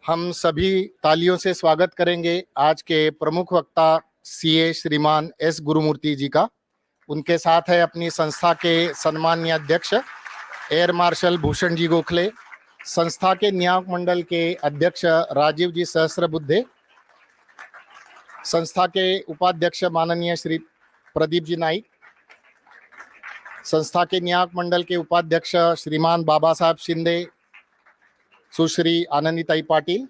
हम सभी तालियों से स्वागत करेंगे आज के प्रमुख वक्ता सीए श्रीमान एस गुरुमूर्ति जी का। उनके साथ है अपनी संस्था के सम्मानीय अध्यक्ष एयर मार्शल भूषण जी गोखले, संस्था के नियामक मंडल के अध्यक्ष राजीव जी सहस्त्रबुद्धे, संस्था के उपाध्यक्ष माननीय श्री प्रदीप जी नाइक, संस्था के नियामक मंडल के उपाध्यक्ष श्रीमान बाबा साहब शिंदे, सुश्री आनंदीताई पाटिल,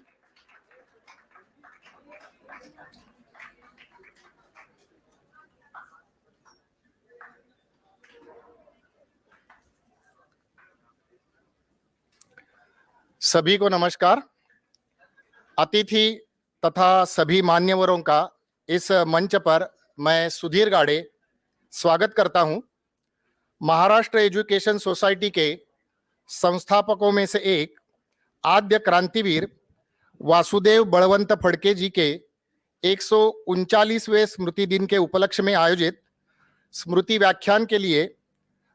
सभी को नमस्कार। अतिथि तथा सभी मान्यवरों का इस मंच पर मैं सुधीर गाड़े स्वागत करता हूं। महाराष्ट्र एजुकेशन सोसाइटी के संस्थापकों में से एक आद्य क्रांतिवीर वासुदेव बळवंत फडके जी के 139वें स्मृति दिन के उपलक्ष्य में आयोजित स्मृति व्याख्यान के लिए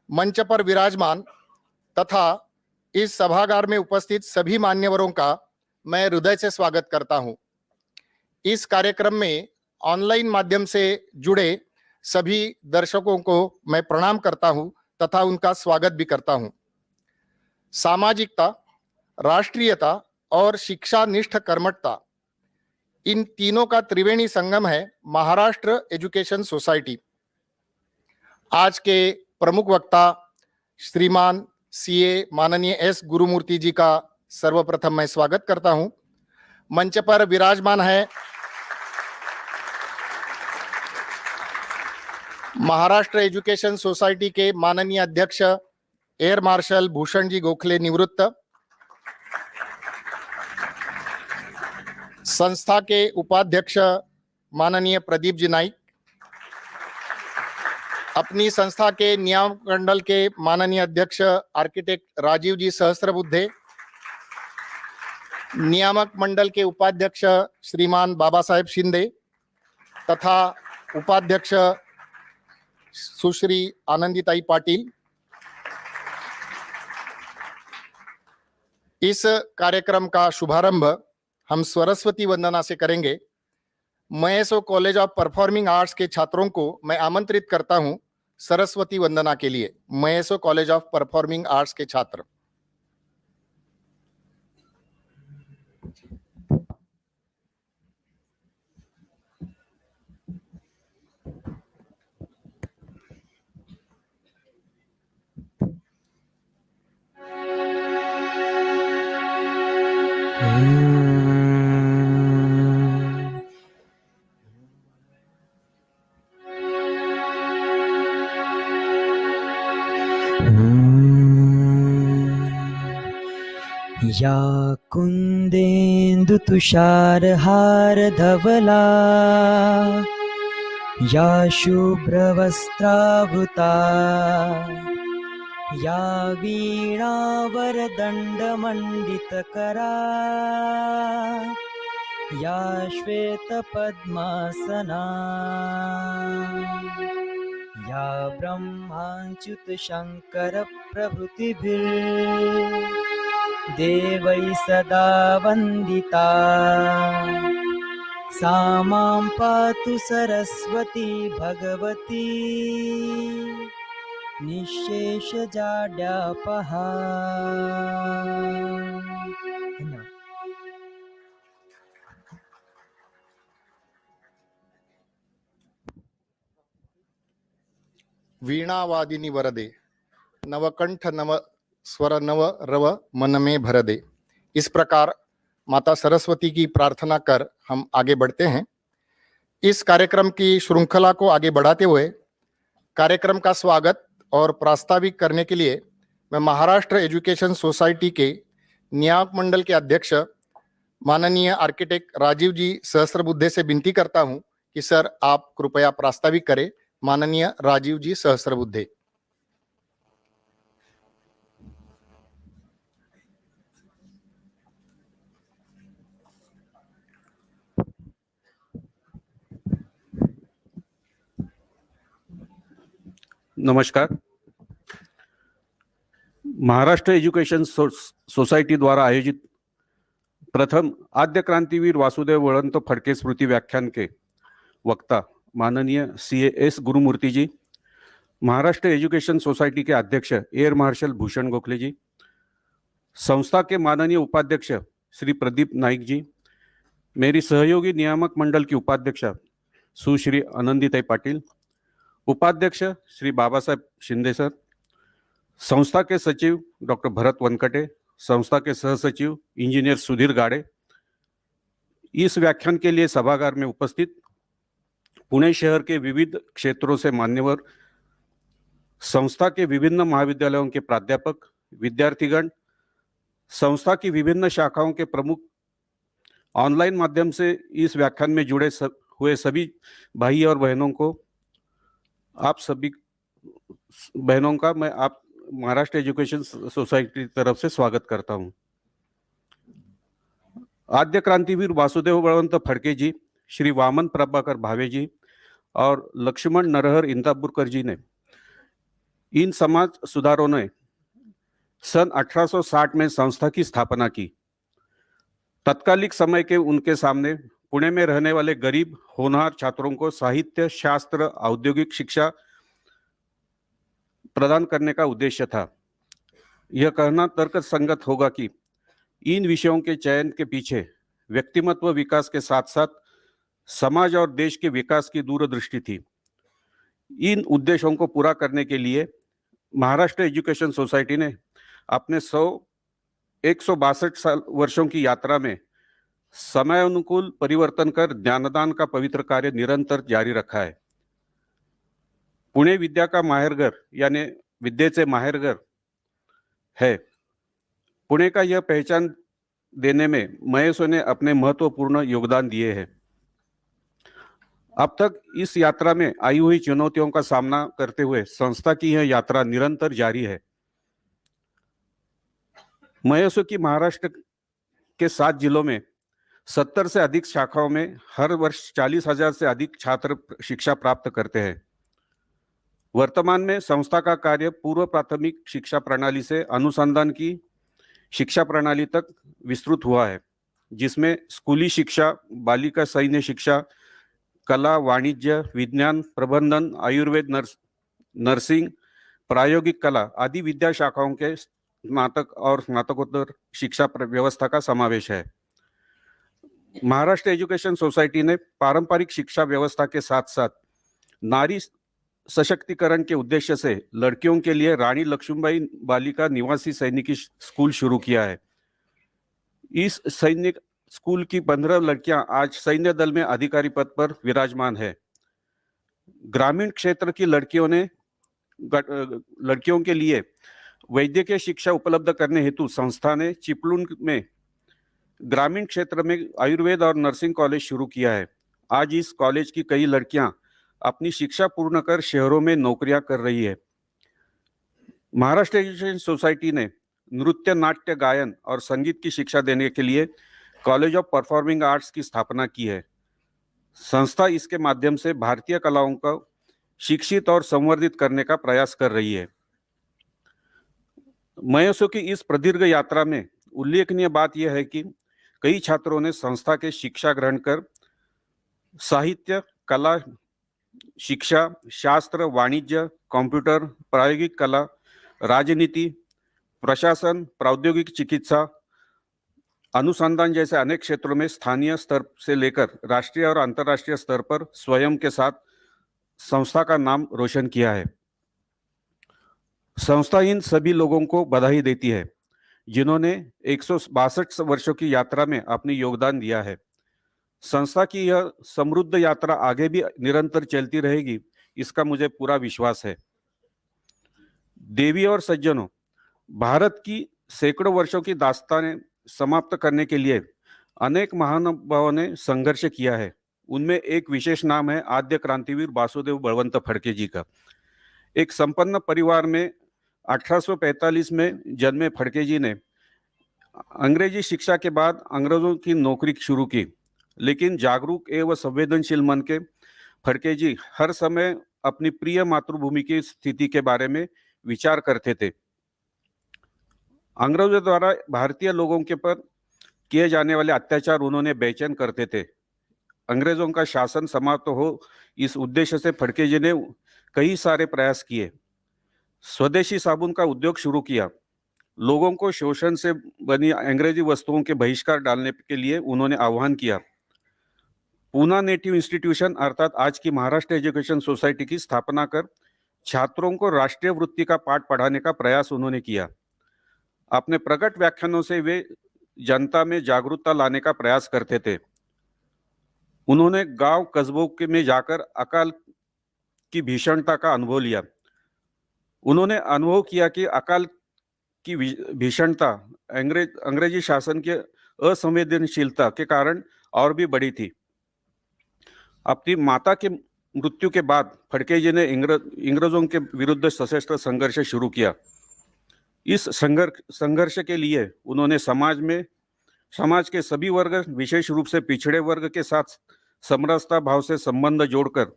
मंच पर विराजमान तथा इस सभागार में उपस्थित सभी मान्यवरों का मैं हृदय से स्वागत करता हूं। इस कार्यक्रम में ऑनलाइन माध्यम से जुड़े सभी दर्शकों को मैं प्रणाम करता हूं तथा उनका स्वागत भी करता हूं। सामाजिकता, राष्ट्रीयता और शिक्षा निष्ठ कर्मठता, इन तीनों का त्रिवेणी संगम है महाराष्ट्र एजुकेशन सोसाइटी। आज के प्रमुख वक्ता श्रीमान सीए माननीय एस गुरुमूर्ति जी का सर्वप्रथम मैं स्वागत करता हूं। मंच पर विराजमान है महाराष्ट्र एजुकेशन सोसाइटी के माननीय अध्यक्ष एयर मार्शल भूषण जी गोखले निवृत्त, संस्था के उपाध्यक्ष माननीय प्रदीप जी नाइक, अपनी संस्था के नियामक मंडल के माननीय अध्यक्ष आर्किटेक्ट राजीव जी सहस्त्रबुद्धे, नियामक मंडल के उपाध्यक्ष श्रीमान बाबा साहेब शिंदे तथा उपाध्यक्ष सुश्री आनंदीताई पाटिल। इस कार्यक्रम का शुभारंभ हम सरस्वती वंदना से करेंगे। महेशो कॉलेज ऑफ परफॉर्मिंग आर्ट्स के छात्रों को मैं आमंत्रित करता हूं सरस्वती वंदना के लिए। महेशो कॉलेज ऑफ परफॉर्मिंग आर्ट्स के छात्र। या कुन्देन्दु तुषारहार धवला या शुभ्रवस्त्रावृता या वीणावरदण्डमण्डितकरा या श्वेतपद्मासना या ब्रह्माच्युतशङ्करप्रभृतिभिर्देवैः सदा वन्दिता। सा मां पातु सरस्वती भगवती निःशेषजाड्यापहा। वीणावादिनी वरदे, नवकंठ नव स्वर नव रव मन में भर दे। इस प्रकार माता सरस्वती की प्रार्थना कर हम आगे बढ़ते हैं। इस कार्यक्रम की श्रृंखला को आगे बढ़ाते हुए कार्यक्रम का स्वागत और प्रास्ताविक करने के लिए मैं महाराष्ट्र एजुकेशन सोसाइटी के नियामक मंडल के अध्यक्ष माननीय आर्किटेक्ट राजीव जी सहस्त्रबुद्धे से विनती करता हूं कि सर आप कृपया प्रास्ताविक करें। माननीय राजीव जी सहस्त्रबुद्धे। नमस्कार। महाराष्ट्र एजुकेशन सोसायटी द्वारा आयोजित प्रथम आद्य क्रांतिवीर वासुदेव वळवंत फडके स्मृति व्याख्यान के वक्ता माननीय CAS गुरुमूर्ति जी, महाराष्ट्र एजुकेशन सोसाइटी के अध्यक्ष एयर मार्शल भूषण गोखले जी, संस्था के माननीय उपाध्यक्ष श्री प्रदीप नाइक जी, मेरी सहयोगी नियामक मंडल की उपाध्यक्षा सुश्री आनंदीताई पाटिल, उपाध्यक्ष श्री बाबा साहेब शिंदे सर, संस्था के सचिव डॉक्टर भरत वनकटे, संस्था के सहसचिव इंजीनियर सुधीर गाड़े, इस व्याख्यान के लिए सभागार में उपस्थित पुणे शहर के विविध क्षेत्रों से मान्यवर, संस्था के विभिन्न महाविद्यालयों के प्राध्यापक, विद्यार्थीगण, संस्था की विभिन्न शाखाओं के प्रमुख, ऑनलाइन माध्यम से इस व्याख्यान में जुड़े हुए सभी भाई और बहनों को, आप सभी बहनों का मैं आप महाराष्ट्र एजुकेशन सोसाइटी की तरफ से स्वागत करता हूं। आद्य क्रांतिवीर वासुदेव बळवंत फडके जी, श्री वामन प्रभाकर भावे जी और लक्ष्मण नरहर इंदापूरकर जी ने इन समाज सुधारों ने सन 1860 में संस्था की स्थापना की। तत्कालिक समय के उनके सामने पुणे में रहने वाले गरीब होनहार छात्रों को साहित्य, शास्त्र, औद्योगिक शिक्षा प्रदान करने का उद्देश्य था। यह कहना तर्कसंगत होगा कि इन विषयों के चयन के पीछे व्यक्तिमत्व विकास के साथ साथ समाज और देश के विकास की दूरदृष्टि थी। इन उद्देश्यों को पूरा करने के लिए महाराष्ट्र एजुकेशन सोसाइटी ने अपने 162 वर्षों की यात्रा में समय अनुकूल परिवर्तन कर ज्ञानदान का पवित्र कार्य निरंतर जारी रखा है। पुणे विद्या का माहेरघर यानी विद्येचे माहेरघर है। पुणे का यह पहचान देने में महेशों ने अपने महत्वपूर्ण योगदान दिए हैं। अब तक इस यात्रा में आई हुई चुनौतियों का सामना करते हुए संस्था की यह यात्रा निरंतर जारी है। महेशों की महाराष्ट्र के 7 जिलों में 70 से अधिक शाखाओं में हर वर्ष 40,000 से अधिक छात्र शिक्षा प्राप्त करते हैं। वर्तमान में संस्था का कार्य पूर्व प्राथमिक शिक्षा प्रणाली से अनुसंधान की शिक्षा प्रणाली तक विस्तृत हुआ है, जिसमें स्कूली शिक्षा, बालिका सैन्य शिक्षा, कला, वाणिज्य, विज्ञान, प्रबंधन, आयुर्वेद, नर्सिंग, प्रायोगिक कला आदि विद्या शाखाओं के स्नातक और स्नातकोत्तर शिक्षा व्यवस्था का समावेश है। महाराष्ट्र एजुकेशन सोसाइटी ने पारंपरिक शिक्षा व्यवस्था के साथ साथ नारी सशक्तिकरण के उद्देश्य से लड़कियों के लिए रानी लक्ष्मीबाई बालिका निवासी सैनिकी स्कूल शुरू किया है। इस सैनिक स्कूल की 15 लड़कियां आज सैन्य दल में अधिकारी पद पर विराजमान है। ग्रामीण क्षेत्र की लड़कियों के लिए वैद्यकीय शिक्षा उपलब्ध करने हेतु संस्था ने चिपलून में ग्रामीण क्षेत्र में आयुर्वेद और नर्सिंग कॉलेज शुरू किया है। आज इस कॉलेज की कई लड़कियां अपनी शिक्षा पूर्ण कर शहरों में नौकरियां कर रही है। महाराष्ट्र एजुकेशन सोसाइटी ने नृत्य, नाट्य, गायन और संगीत की शिक्षा देने के लिए कॉलेज ऑफ परफॉर्मिंग आर्ट्स की स्थापना की है। संस्था इसके माध्यम से भारतीय कलाओं को शिक्षित और संवर्धित करने का प्रयास कर रही है। महेशों की इस प्रदीर्घ यात्रा में उल्लेखनीय बात यह है कि कई छात्रों ने संस्था के शिक्षा ग्रहण कर साहित्य, कला, शिक्षा, शास्त्र, वाणिज्य, कंप्यूटर, प्रायोगिक कला, राजनीति, प्रशासन, प्रौद्योगिक चिकित्सा, अनुसंधान जैसे अनेक क्षेत्रों में स्थानीय स्तर से लेकर राष्ट्रीय और अंतर्राष्ट्रीय स्तर पर स्वयं के साथ संस्था का नाम रोशन किया है। संस्था इन सभी लोगों को बधाई देती है जिन्होंने 162 वर्षों की यात्रा में अपनी योगदान दिया है। संस्था की यह समृद्ध यात्रा आगे भी निरंतर चलती रहेगी, इसका मुझे पूरा विश्वास है। देवी और सज्जनों, भारत की सैकड़ों वर्षों की दास्तानें समाप्त करने के लिए अनेक महानुभावों ने संघर्ष किया है। उनमें एक विशेष नाम है आद्य क्रांतिवीर वासुदेव बळवंत फडके जी का। एक संपन्न परिवार में 1845 में जन्मे फडके जी ने अंग्रेजी शिक्षा के बाद अंग्रेजों की नौकरी शुरू की, लेकिन जागरूक एवं संवेदनशील मन के फडके जी हर समय अपनी प्रिय मातृभूमि की स्थिति के बारे में विचार करते थे। अंग्रेजों द्वारा भारतीय लोगों के पर किए जाने वाले अत्याचार उन्होंने बेचैन करते थे। अंग्रेजों का शासन समाप्त हो, इस उद्देश्य से फड़के जी ने कई सारे प्रयास किए। स्वदेशी साबुन का उद्योग शुरू किया। लोगों को शोषण से बनी अंग्रेजी वस्तुओं के बहिष्कार डालने के लिए उन्होंने आह्वान किया। पूना नेटिव इंस्टीट्यूशन अर्थात आज की महाराष्ट्र एजुकेशन सोसाइटी की स्थापना कर छात्रों को राष्ट्रीय वृत्ति का पाठ पढ़ाने का प्रयास उन्होंने किया। अपने प्रकट व्याख्यानों से वे जनता में जागरूकता लाने का प्रयास करते थे। उन्होंने गांव कस्बों में जाकर अकाल की भीषणता का अनुभव लिया। उन्होंने अनुभव किया कि अकाल की भीषणता अंग्रेजी शासन के असंवेदनशीलता के कारण और भी बढ़ी थी। अपनी माता के मृत्यु के बाद फड़के जी ने अंग्रेजों के विरुद्ध सशस्त्र संघर्ष शुरू किया। इस संघर्ष के लिए उन्होंने समाज के सभी वर्ग, विशेष रूप से पिछड़े वर्ग के साथ समरसता भाव से संबंध जोड़कर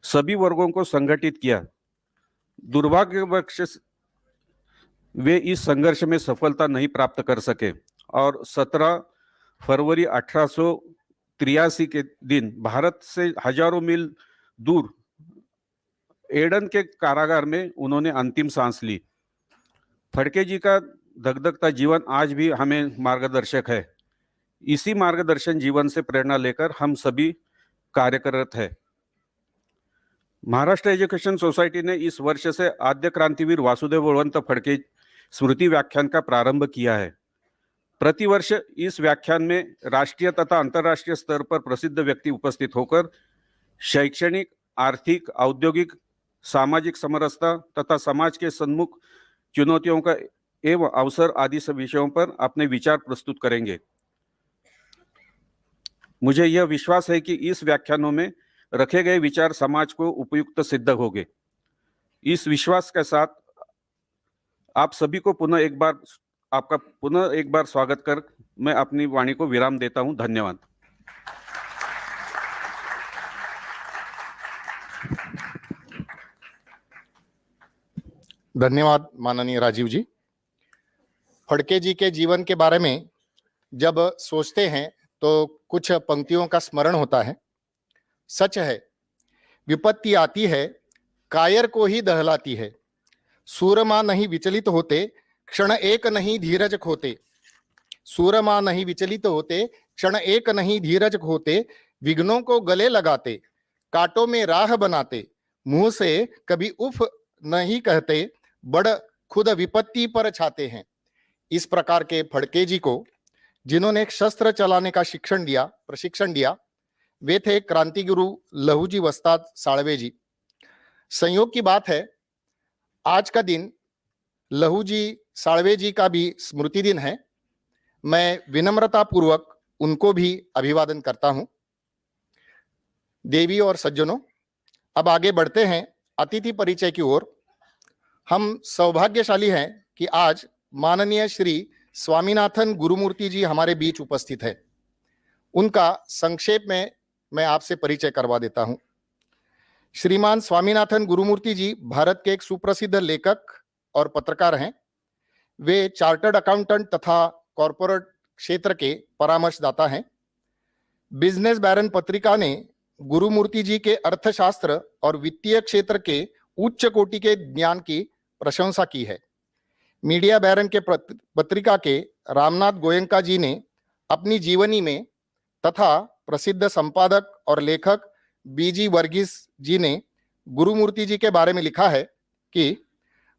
सभी वर्गों को संगठित किया। दुर्भाग्यवश वे इस संघर्ष में सफलता नहीं प्राप्त कर सके और 17 फरवरी 1883 के दिन भारत से हजारों मील दूर एडन के कारागार में उन्होंने अंतिम सांस ली। फड़के जी का धगधगता जीवन आज भी हमें मार्गदर्शक है। इसी मार्गदर्शन जीवन से प्रेरणा लेकर हम सभी कार्यरत हैं। महाराष्ट्र एजुकेशन सोसाइटी ने इस वर्ष से आद्य क्रांतिवीर वासुदेव बळवंत फड़के स्मृति व्याख्यान का प्रारंभ किया है। प्रतिवर्ष इस व्याख्यान में राष्ट्रीय तथा अंतर्राष्ट्रीय स्तर पर प्रसिद्ध व्यक्ति उपस्थित होकर शैक्षणिक, आर्थिक, औद्योगिक, सामाजिक समरसता तथा समाज के सम्मुख चुनौतियों का एवं अवसर आदि सब विषयों पर अपने विचार प्रस्तुत करेंगे। मुझे यह विश्वास है कि इस व्याख्यानों में रखे गए विचार समाज को उपयुक्त सिद्ध होंगे। इस विश्वास के साथ आप सभी को पुनः एक बार स्वागत कर मैं अपनी वाणी को विराम देता हूं। धन्यवाद। धन्यवाद माननीय राजीव जी। फड़के जी के जीवन के बारे में जब सोचते हैं तो कुछ पंक्तियों का स्मरण होता है। सच है, विपत्ति आती है, कायर को ही दहलाती है। सूरमा नहीं विचलित होते, क्षण एक नहीं धीरज खोते। सूरमा नहीं विचलित होते, क्षण एक नहीं धीरज खोते। विघ्नों को गले लगाते, कांटों में राह बनाते। मुंह से कभी उफ नहीं कहते, बड़ खुद विपत्ति पर छाते हैं। इस प्रकार के फड़के जी को जिन्होंने शस्त्र चलाने का प्रशिक्षण दिया, वे थे क्रांति गुरु लहूजी वस्ताद साळवे जी। संयोग की बात है, आज का दिन लहूजी साळवे जी का भी स्मृति दिन है। मैं विनम्रता पूर्वक उनको भी अभिवादन करता हूं। देवी और सज्जनों, अब आगे बढ़ते हैं अतिथि परिचय की ओर। हम सौभाग्यशाली हैं कि आज माननीय श्री स्वामीनाथन गुरुमूर्ति जी हमारे बीच उपस्थित है। उनका संक्षेप में मैं आपसे परिचय करवा देता हूं। श्रीमान स्वामीनाथन गुरुमूर्ति जी भारत के एक सुप्रसिद्ध लेखक और पत्रकार हैं। वे चार्टर्ड अकाउंटेंट तथा कॉरपोरेट क्षेत्र के परामर्शदाता हैं। बिजनेस बैरन पत्रिका ने गुरुमूर्ति जी के अर्थशास्त्र और वित्तीय क्षेत्र के उच्च कोटि के ज्ञान की प्रशंसा की है। मीडिया बैरन के पत्रिका के रामनाथ गोयंका जी ने अपनी जीवनी में तथा प्रसिद्ध संपादक और लेखक बीजी वर्गीस जी ने गुरुमूर्ति जी के बारे में लिखा है कि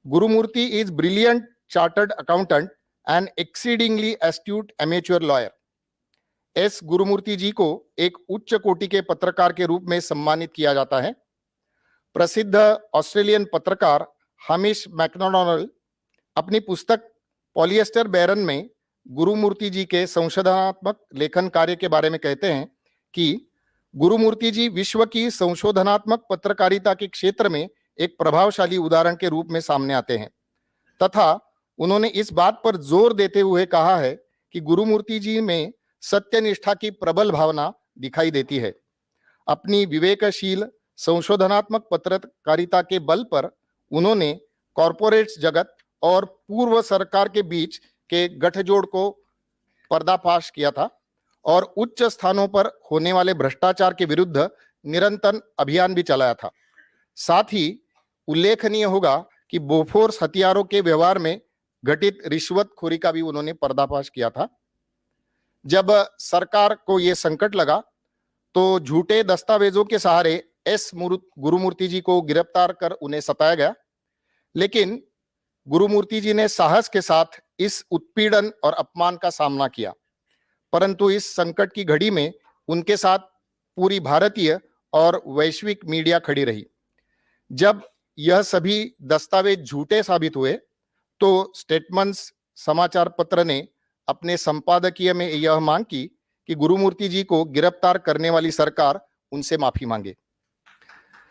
Gurumurthy is brilliant chartered accountant and exceedingly astute amateur lawyer. S Gurumurthy ji को एक उच्च कोटि के पत्रकार के रूप में सम्मानित किया जाता है। प्रसिद्ध ऑस्ट्रेलियन पत्रकार हामिश मैकडोनाल्ड अपनी पुस्तक पॉलिएस्टर बैरन में गुरुमूर्ति जी के संशोधनात्मक लेखन कार्य के बारे में कहते हैं कि गुरुमूर्ति जी विश्व की संशोधनात्मक पत्रकारिता के क्षेत्र में एक प्रभावशाली उदाहरण के रूप में सामने आते हैं तथा उन्होंने इस बात पर जोर देते हुए कहा है कि गुरुमूर्ति जी में सत्यनिष्ठा की प्रबल भावना दिखाई देती है। अपनी विवेकशील संशोधनात्मक पत्रकारिता के बल पर उन्होंने कॉरपोरेट जगत और पूर्व सरकार के बीच के गठजोड़ को पर्दाफाश किया था और उच्च स्थानों पर होने वाले भ्रष्टाचार के विरुद्ध निरंतर अभियान भी चलाया था। साथ ही उल्लेखनीय होगा कि बोफोर्स हथियारों के व्यवहार में घटित रिश्वतखोरी का भी उन्होंने पर्दाफाश किया था। जब सरकार को यह संकट लगा तो झूठे दस्तावेजों के सहारे एस गुरुमूर्ति जी को गिरफ्तार कर उन्हें सताया गया, लेकिन गुरुमूर्ति जी ने साहस के साथ इस उत्पीड़न और अपमान का सामना किया। परंतु इस संकट की घड़ी में उनके साथ पूरी भारतीय और वैश्विक मीडिया खड़ी रही। जब यह सभी दस्तावेज झूठे साबित हुए तो स्टेटमेंट्स समाचार पत्र ने अपने संपादकीय में यह मांग की कि गुरुमूर्ति जी को गिरफ्तार करने वाली सरकार उनसे माफी मांगे।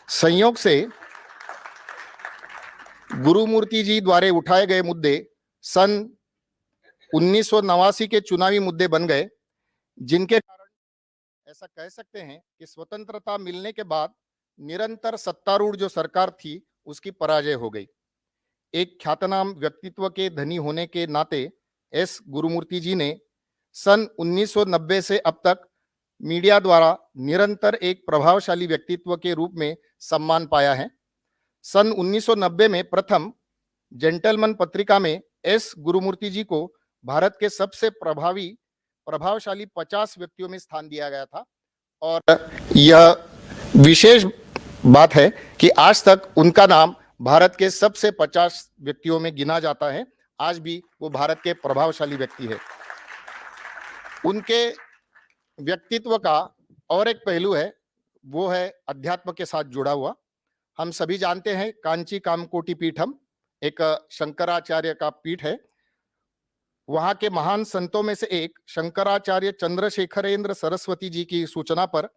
संयोग से गुरुमूर्ति जी द्वारा उठाए गए मुद्दे सन 1989 के चुनावी मुद्दे बन गए, जिनके कारण ऐसा कह सकते हैं कि स्वतंत्रता मिलने के बाद निरंतर सत्तारूढ़ जो सरकार थी उसकी पराजय हो गई। एक ख्यातनाम व्यक्तित्व के धनी होने के नाते एस गुरुमूर्ति जी ने सन 1990 से अब तक मीडिया द्वारा निरंतर एक प्रभावशाली व्यक्तित्व के रूप में सम्मान पाया है। सन 1990 में प्रथम जेंटलमैन पत्रिका में एस गुरुमूर्ति जी को भारत के सबसे प्रभावशाली 50 व्यक्तियों में स्थान दिया गया था और यह विशेष बात है कि आज तक उनका नाम भारत के सबसे 50 व्यक्तियों में गिना जाता है। आज भी वो भारत के प्रभावशाली व्यक्ति है। उनके व्यक्तित्व का और एक पहलू है, वो है अध्यात्म के साथ जुड़ा हुआ। हम सभी जानते हैं कांची कामकोटि पीठम एक शंकराचार्य का पीठ है। वहां के महान संतों में से एक शंकराचार्य चंद्रशेखरेंद्र सरस्वती जी की सूचना पर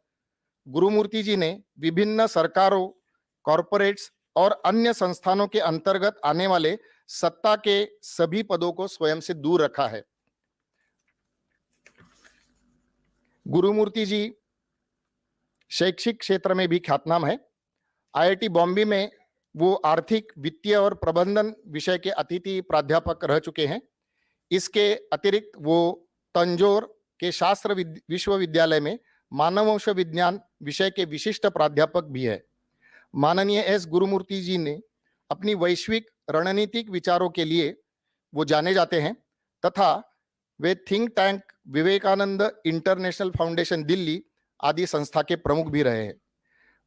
गुरुमूर्ति जी ने विभिन्न सरकारों, कॉरपोरेट्स और अन्य संस्थानों के अंतर्गत आने वाले सत्ता के सभी पदों को स्वयं से दूर रखा है। गुरुमूर्ति जी शैक्षिक क्षेत्र में भी ख्यातनाम है। आईआईटी बॉम्बे में वो आर्थिक, वित्तीय और प्रबंधन विषय के अतिथि प्राध्यापक रह चुके हैं। इसके अतिरिक्त वो तंजौर के शास्त्र विश्वविद्यालय में मानववंश विज्ञान विषय के विशिष्ट प्राध्यापक भी है। माननीय एस गुरुमूर्ति जी ने अपनी वैश्विक रणनीतिक विचारों के लिए वो जाने जाते हैं तथा वे think tank Vivekananda international foundation Delhi आदि संस्था के प्रमुख भी रहे हैं।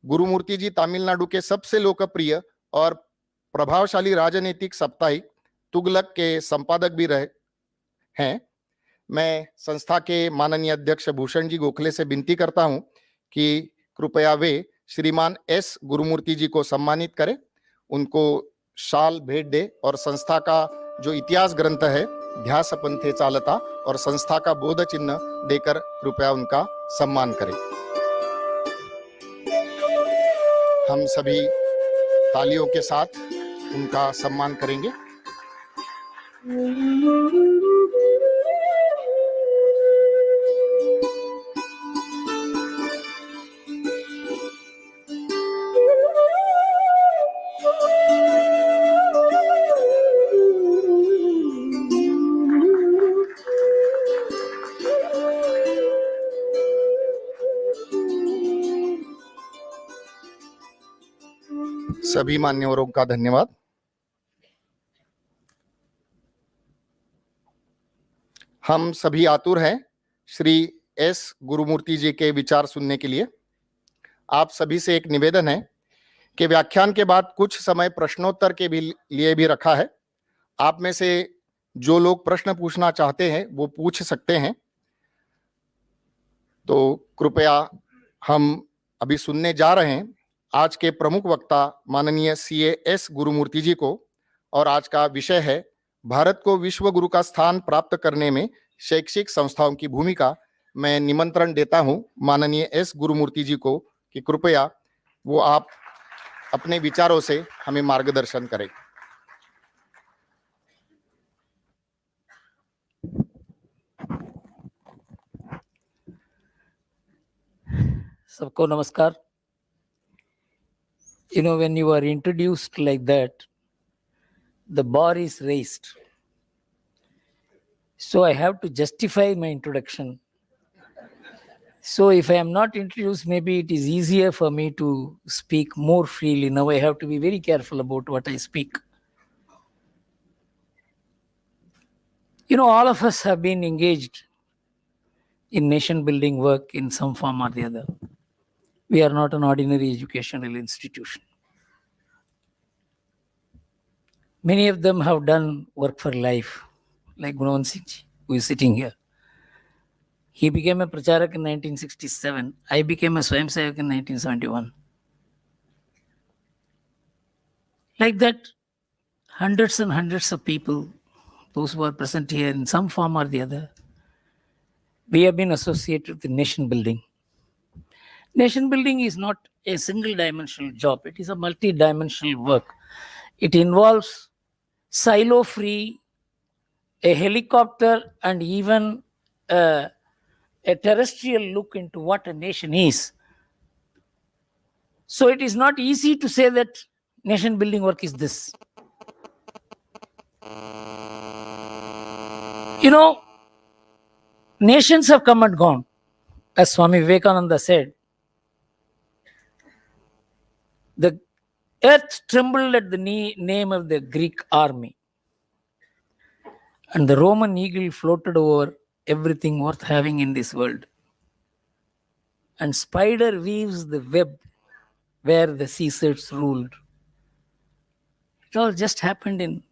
गुरुमूर्ति जी तमिलनाडु के सबसे लोकप्रिय और प्रभावशाली राजनीतिक साप्ताहिक तुगलक के संपादक भी रहे हैं। मैं संस्था के माननीय अध्यक्ष भूषण जी गोखले से विनती करता हूं कि कृपया वे श्रीमान एस गुरुमूर्ति जी को सम्मानित करें, उनको शाल भेंट दे और संस्था का जो इतिहास ग्रंथ है ध्यास पंथे चालता और संस्था का बोध चिन्ह देकर कृपया उनका सम्मान करें। हम सभी तालियों के साथ उनका सम्मान करेंगे। सभी मान्यवरों का धन्यवाद। हम सभी आतुर हैं श्री एस गुरुमूर्ति जी के विचार सुनने के लिए। आप सभी से एक निवेदन है कि व्याख्यान के बाद कुछ समय प्रश्नोत्तर के लिए भी रखा है। आप में से जो लोग प्रश्न पूछना चाहते हैं वो पूछ सकते हैं। तो कृपया हम अभी सुनने जा रहे हैं आज के प्रमुख वक्ता माननीय सीए एस गुरुमूर्ति जी को, और आज का विषय है भारत को विश्व गुरु का स्थान प्राप्त करने में शैक्षिक संस्थाओं की भूमिका। मैं निमंत्रण देता हूं माननीय एस गुरुमूर्ति जी को कि कृपया वो आप अपने विचारों से हमें मार्गदर्शन करें। सबको नमस्कार। You know, when you are introduced like that, the bar is raised. So I have to justify my introduction. So if I am not introduced, maybe it is easier for me to speak more freely. Now I have to be very careful about what I speak. You know, all of us have been engaged in nation building work in some form or the other. We are not an ordinary educational institution. Many of them have done work for life, like Gunawant Singh ji, who is sitting here. He became a Pracharak in 1967. I became a Swayamsevak in 1971. Like that, hundreds and hundreds of people, those who are present here in some form or the other, we have been associated with nation building. Nation building is not a single dimensional job, it is a multi-dimensional work. It involves silo-free, a helicopter, and even a terrestrial look into what a nation is. So it is not easy to say that nation building work is this. You know, nations have come and gone. As Swami Vivekananda said, the earth trembled at the name of the Greek army, and the Roman eagle floated over everything worth having in this world. And spider weaves the web where the Caesars ruled. It all just happened in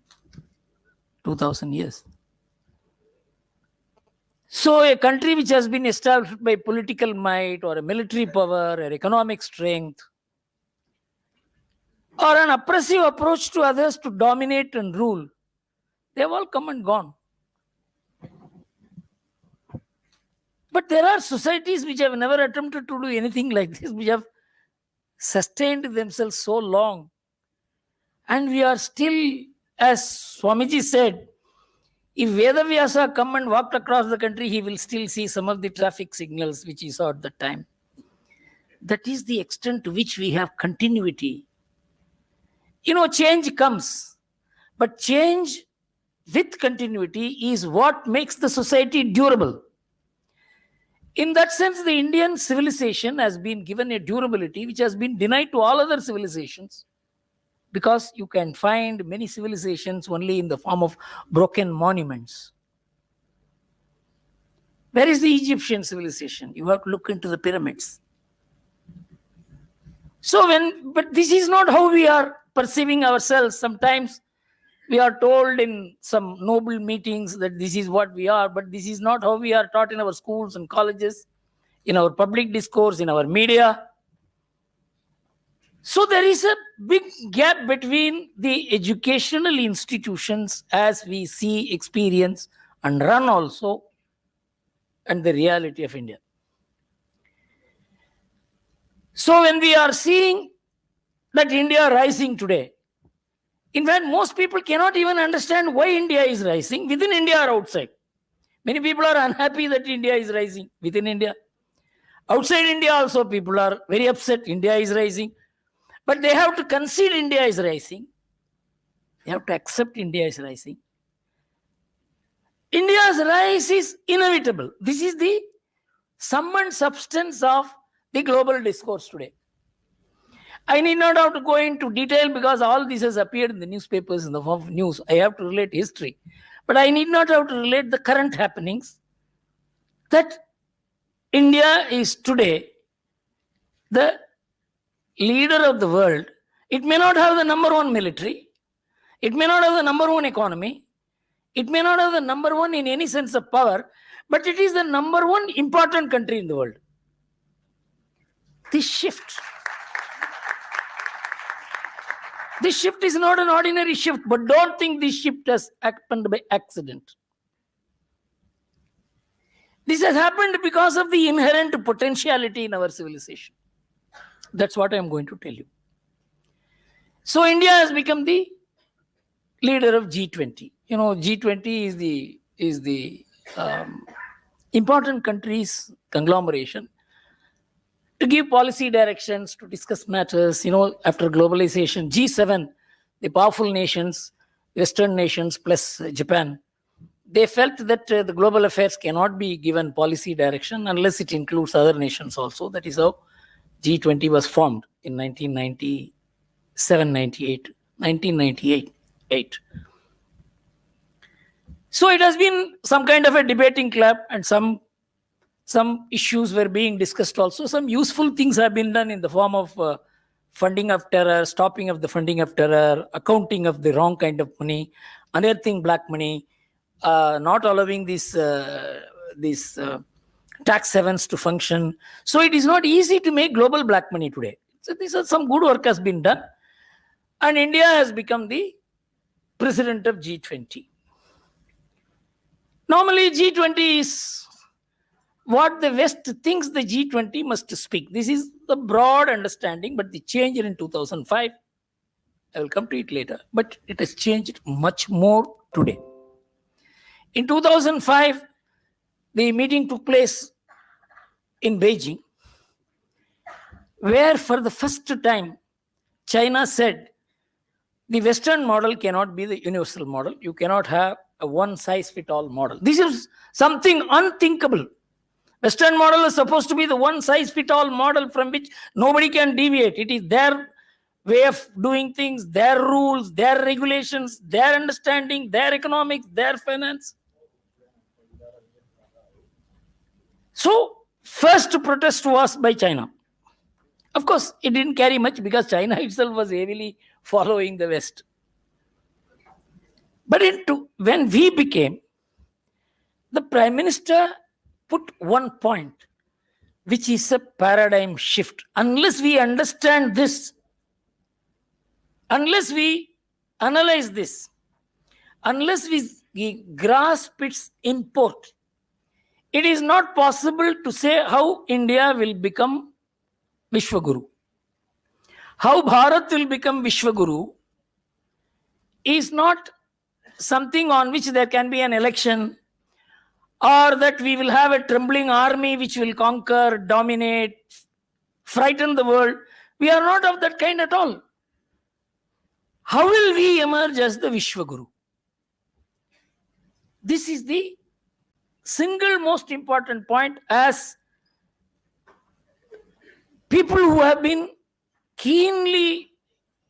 2000 years. So a country which has been established by political might or a military power or economic strength or an oppressive approach to others to dominate and rule, they have all come and gone. But there are societies which have never attempted to do anything like this, which have sustained themselves so long. And we are still, as Swamiji said, if Vedavyasa come and walked across the country, he will still see some of the traffic signals which he saw at the time. That is the extent to which we have continuity. You know, change comes, but change with continuity is what makes the society durable. In that sense, the Indian civilization has been given a durability which has been denied to all other civilizations, because you can find many civilizations only in the form of broken monuments. Where is the Egyptian civilization? You have to look into the pyramids. But this is not how we are perceiving ourselves. Sometimes we are told in some noble meetings that this is what we are, but this is not how we are taught in our schools and colleges, in our public discourse, in our media. So there is a big gap between the educational institutions as we see, experience, and run also, and the reality of India. So when we are seeing that India rising today, in fact, most people cannot even understand why India is rising, within India or outside. Many people are unhappy that India is rising within India. Outside India also, people are very upset India is rising. But they have to concede India is rising. They have to accept India is rising. India's rise is inevitable. This is the sum and substance of the global discourse today. I need not have to go into detail because all this has appeared in the newspapers in the form of news. I have to relate history. But I need not have to relate the current happenings, that India is today the leader of the world. It may not have the number one military. It may not have the number one economy. It may not have the number one in any sense of power, but it is the number one important country in the world. This shift is not an ordinary shift, but don't think this shift has happened by accident. This has happened because of the inherent potentiality in our civilization. That's what I am going to tell you. So India has become the leader of G20. You know, G20 is the important countries conglomeration to give policy directions, to discuss matters. You know, after globalization, G7, the powerful nations, Western nations plus Japan, they felt that the global affairs cannot be given policy direction unless it includes other nations also. That is how G20 was formed in 1998. So it has been some kind of a debating club, and some issues were being discussed also. Some useful things have been done in the form of funding of terror, stopping of the funding of terror, accounting of the wrong kind of money, unearthing black money, not allowing these tax havens to function. So it is not easy to make global black money today. So these are some good work has been done, and India has become the president of G20. Normally, G20 is what the West thinks the G20 must speak. This is the broad understanding, but the change in 2005, I will come to it later, but it has changed much more today. In 2005, the meeting took place in Beijing, where for the first time, China said the Western model cannot be the universal model. You cannot have a one-size-fits-all model. This is something unthinkable. Western model is supposed to be the one-size-fits-all model from which nobody can deviate. It is their way of doing things, their rules, their regulations, their understanding, their economics, their finance. So, first protest was by China. Of course, it didn't carry much because China itself was heavily following the West. But when we became, the Prime Minister put one point, which is a paradigm shift. Unless we understand this, unless we analyze this, unless we grasp its import, it is not possible to say how India will become Vishwaguru. How Bharat will become Vishwaguru is not something on which there can be an election, or that we will have a trembling army which will conquer, dominate, frighten the world. We are not of that kind at all. How will we emerge as the Vishwaguru? This is the single most important point, as people who have been keenly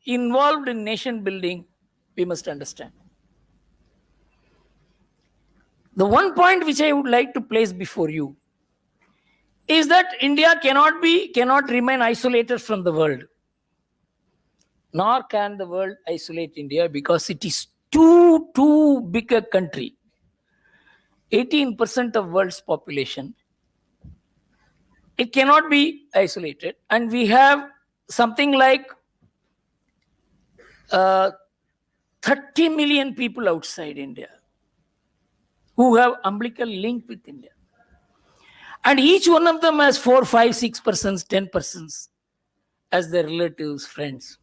involved in nation building, we must understand. The one point which I would like to place before you is that India cannot remain isolated from the world. Nor can the world isolate India, because it is too big a country. 18% of world's population. It cannot be isolated. And we have something like 30 million people outside India who have umbilical link with India. And each one of them has 4, 5, 6 persons, 10 persons as their relatives, friends.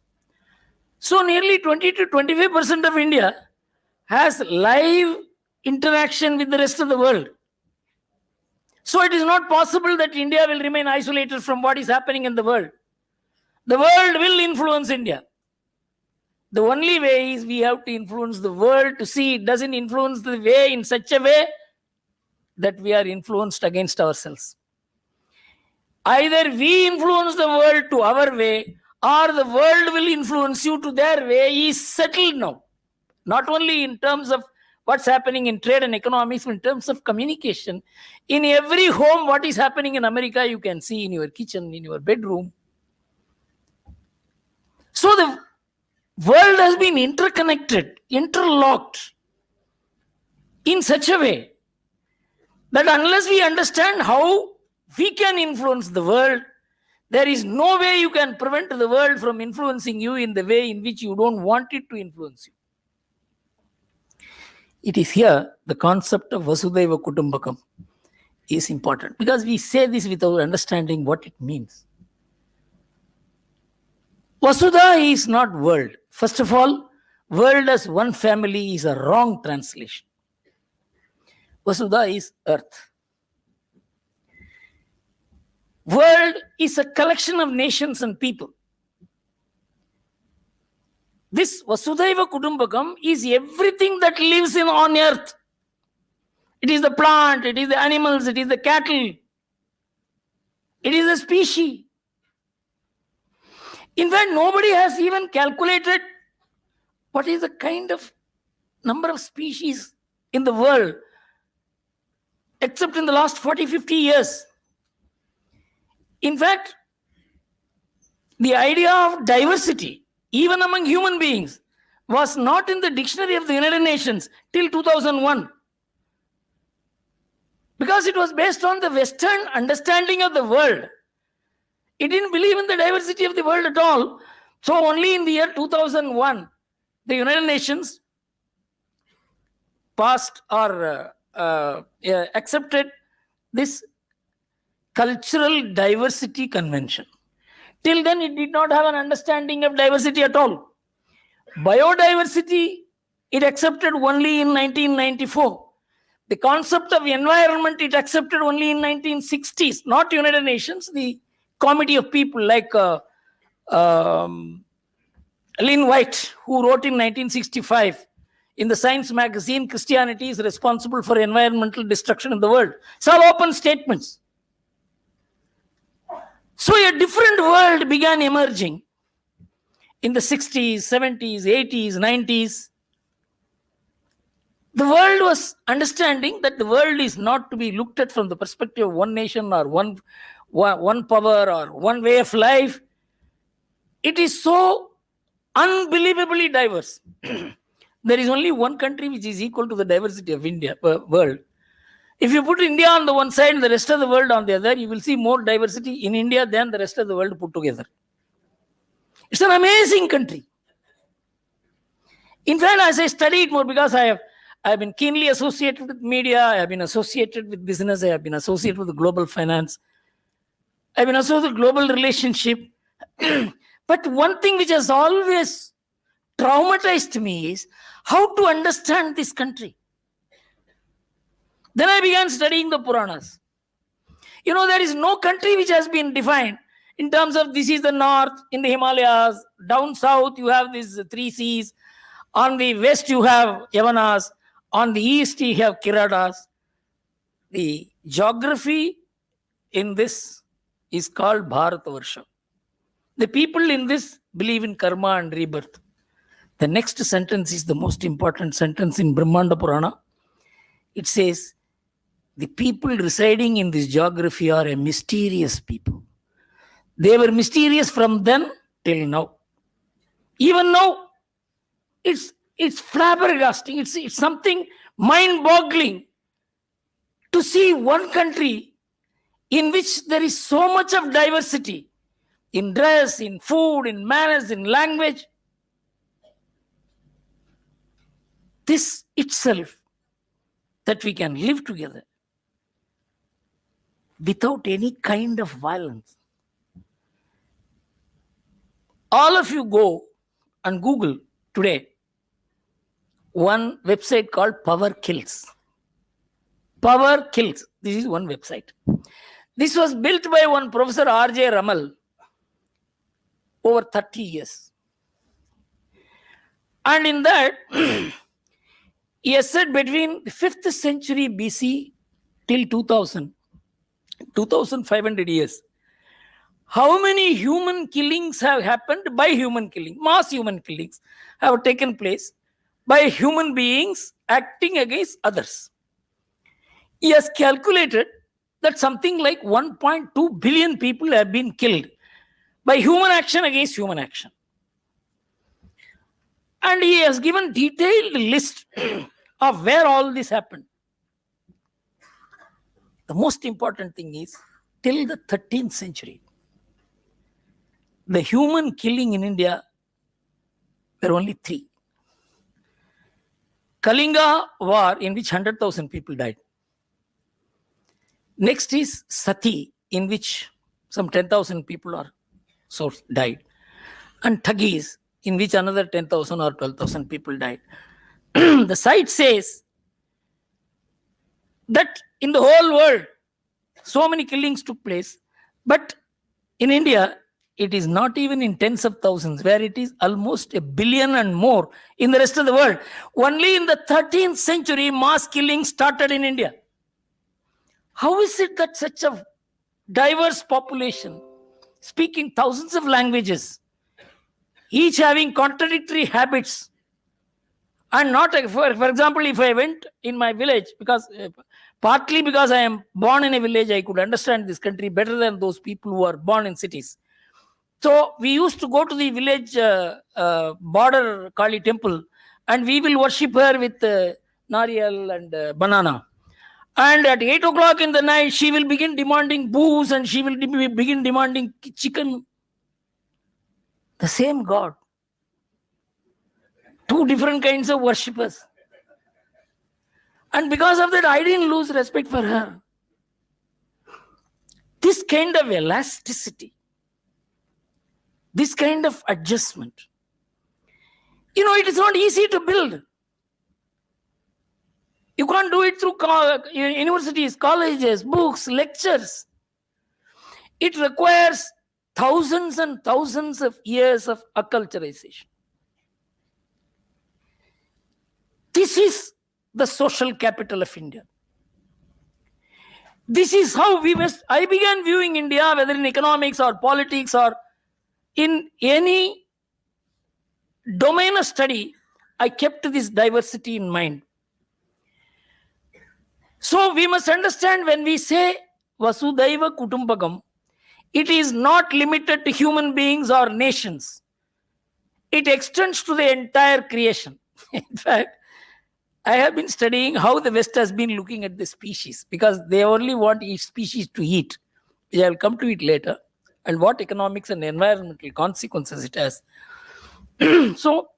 So nearly 20 to 25% of India has live interaction with the rest of the world. So it is not possible that India will remain isolated from what is happening in the world. The world will influence India. The only way is we have to influence the world to see it doesn't influence the way in such a way that we are influenced against ourselves. Either we influence the world to our way, or the world will influence you to their way, is settled now. Not only in terms of what's happening in trade and economics, but in terms of communication. In every home, what is happening in America, you can see in your kitchen, in your bedroom. So the world has been interconnected, interlocked in such a way that unless we understand how we can influence the world, there is no way you can prevent the world from influencing you in the way in which you don't want it to influence you. It is here the concept of Vasudhaiva Kutumbakam is important, because we say this without understanding what it means. Vasudha is not world. First of all, world as one family is a wrong translation. Vasudha is earth. World is a collection of nations and people. This Vasudhaiva Kutumbakam is everything that lives on earth. It is the plant, it is the animals, it is the cattle, it is a species. In fact, nobody has even calculated what is the kind of number of species in the world, except in the last 40, 50 years. In fact, the idea of diversity, even among human beings, was not in the dictionary of the United Nations till 2001. Because it was based on the Western understanding of the world. It didn't believe in the diversity of the world at all. So only in the year 2001, the United Nations passed or accepted this Cultural Diversity Convention. Till then, it did not have an understanding of diversity at all. Biodiversity, it accepted only in 1994. The concept of environment, it accepted only in 1960s, not United Nations, the committee of people like Lynn White, who wrote in 1965 in the Science magazine, Christianity is responsible for environmental destruction in the world. It's all open statements. So a different world began emerging in the 60s, 70s, 80s, 90s. The world was understanding that the world is not to be looked at from the perspective of one nation or one power or one way of life. It is so unbelievably diverse. There is only one country which is equal to the diversity of India world. If you put India on the one side and the rest of the world on the other, you will see more diversity in India than the rest of the world put together. It's an amazing country. In fact, as I studied more, because I have been keenly associated with media, I have been associated with business, I have been associated with global finance, I have been associated with global relationship. But one thing which has always traumatized me is how to understand this country. Then I began studying the Puranas. You know, there is no country which has been defined in terms of this is the north in the Himalayas, down south you have these three seas, on the west you have Yavanas, on the east you have Kiradas. The geography in this is called Bharatavarsha. The people in this believe in karma and rebirth. The next sentence is the most important sentence in Brahmanda Purana. It says, the people residing in this geography are a mysterious people. They were mysterious from then till now. Even now, it's flabbergasting. It's something mind-boggling to see one country in which there is so much of diversity in dress, in food, in manners, in language. This itself, that we can live together without any kind of violence. All of you go and Google today one website called Power Kills. Power Kills. This is one website. This was built by one Professor R.J. Ramal over 30 years. And in that, he has said between the 5th century BC till 2000, 2500 years, how many human killings have happened by human killing, mass human killings have taken place by human beings acting against others. He has calculated that something like 1.2 billion people have been killed by human action against human action. And he has given detailed list of where all this happened. The most important thing is, till the 13th century, the human killing in India were only 3. Kalinga war, in which 100,000 people died. Next is Sati, in which some 10,000 people or so died. And Thagis, in which another 10,000 or 12,000 people died. The site says that in the whole world, so many killings took place, but in India, it is not even in tens of thousands, where it is almost 1 billion and more in the rest of the world. Only in the 13th century, mass killing started in India. How is it that such a diverse population, speaking thousands of languages, each having contradictory habits, and not, for example, if I went in my village, because partly because I am born in a village, I could understand this country better than those people who are born in cities. So we used to go to the village border Kali temple, and we will worship her with nariyal and banana. And at 8 o'clock in the night, she will begin demanding booze, and she will begin demanding chicken. The same God. Two different kinds of worshippers. And because of that, I didn't lose respect for her. This kind of elasticity, this kind of adjustment, it is not easy to build. You can't do it through universities, colleges, books, lectures. It requires thousands and thousands of years of acculturation. This is the social capital of India. This is how I began viewing India, whether in economics or politics or in any domain of study. I kept this diversity in mind. So we must understand, when we say Vasudhaiva Kutumbakam, it is not limited to human beings or nations. It extends to the entire creation. In fact, I have been studying how the West has been looking at the species, because they only want each species to eat. I will come to it later, and what economics and environmental consequences it has. So,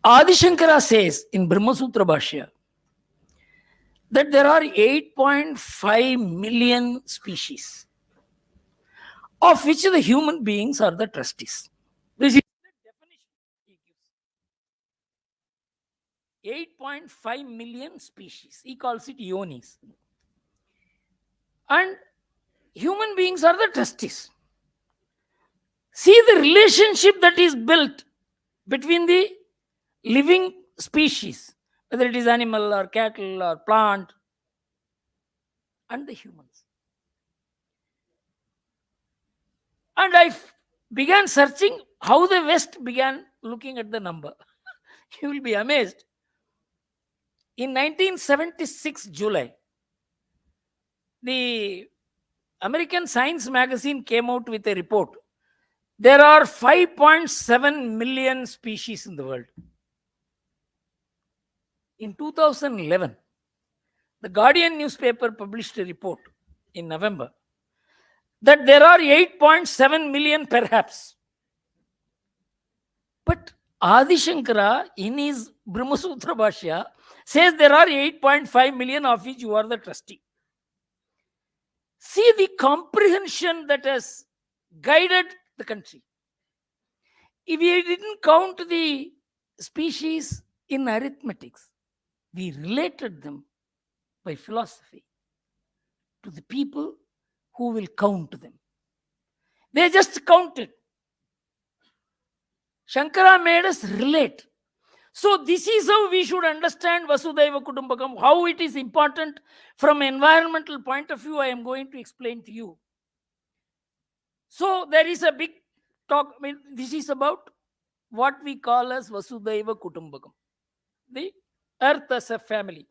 Adi Shankara says in Brahma Sutra Bhashya that there are 8.5 million species, of which the human beings are the trustees. This is the definition he gives. 8.5 million species. He calls it yonis. And human beings are the trustees. See the relationship that is built between the living species, whether it is animal or cattle or plant, and the humans. And I began searching how the West began looking at the number. You will be amazed. In 1976 July, the American Science magazine came out with a report. There are 5.7 million species in the world. In 2011, the Guardian newspaper published a report in November that there are 8.7 million perhaps. But Adi Shankara, in his Brahma Sutra Bhashya, says there are 8.5 million, of which you are the trustee. See the comprehension that has guided the country. If we didn't count the species in arithmetics, we related them by philosophy to the people who will count them. They just counted. Shankara made us relate. So this is how we should understand Vasudhaiva Kutumbakam, how it is important from an environmental point of view. I am going to explain to you. So there is a big talk. This is about what we call as Vasudhaiva Kutumbakam, the earth as a family.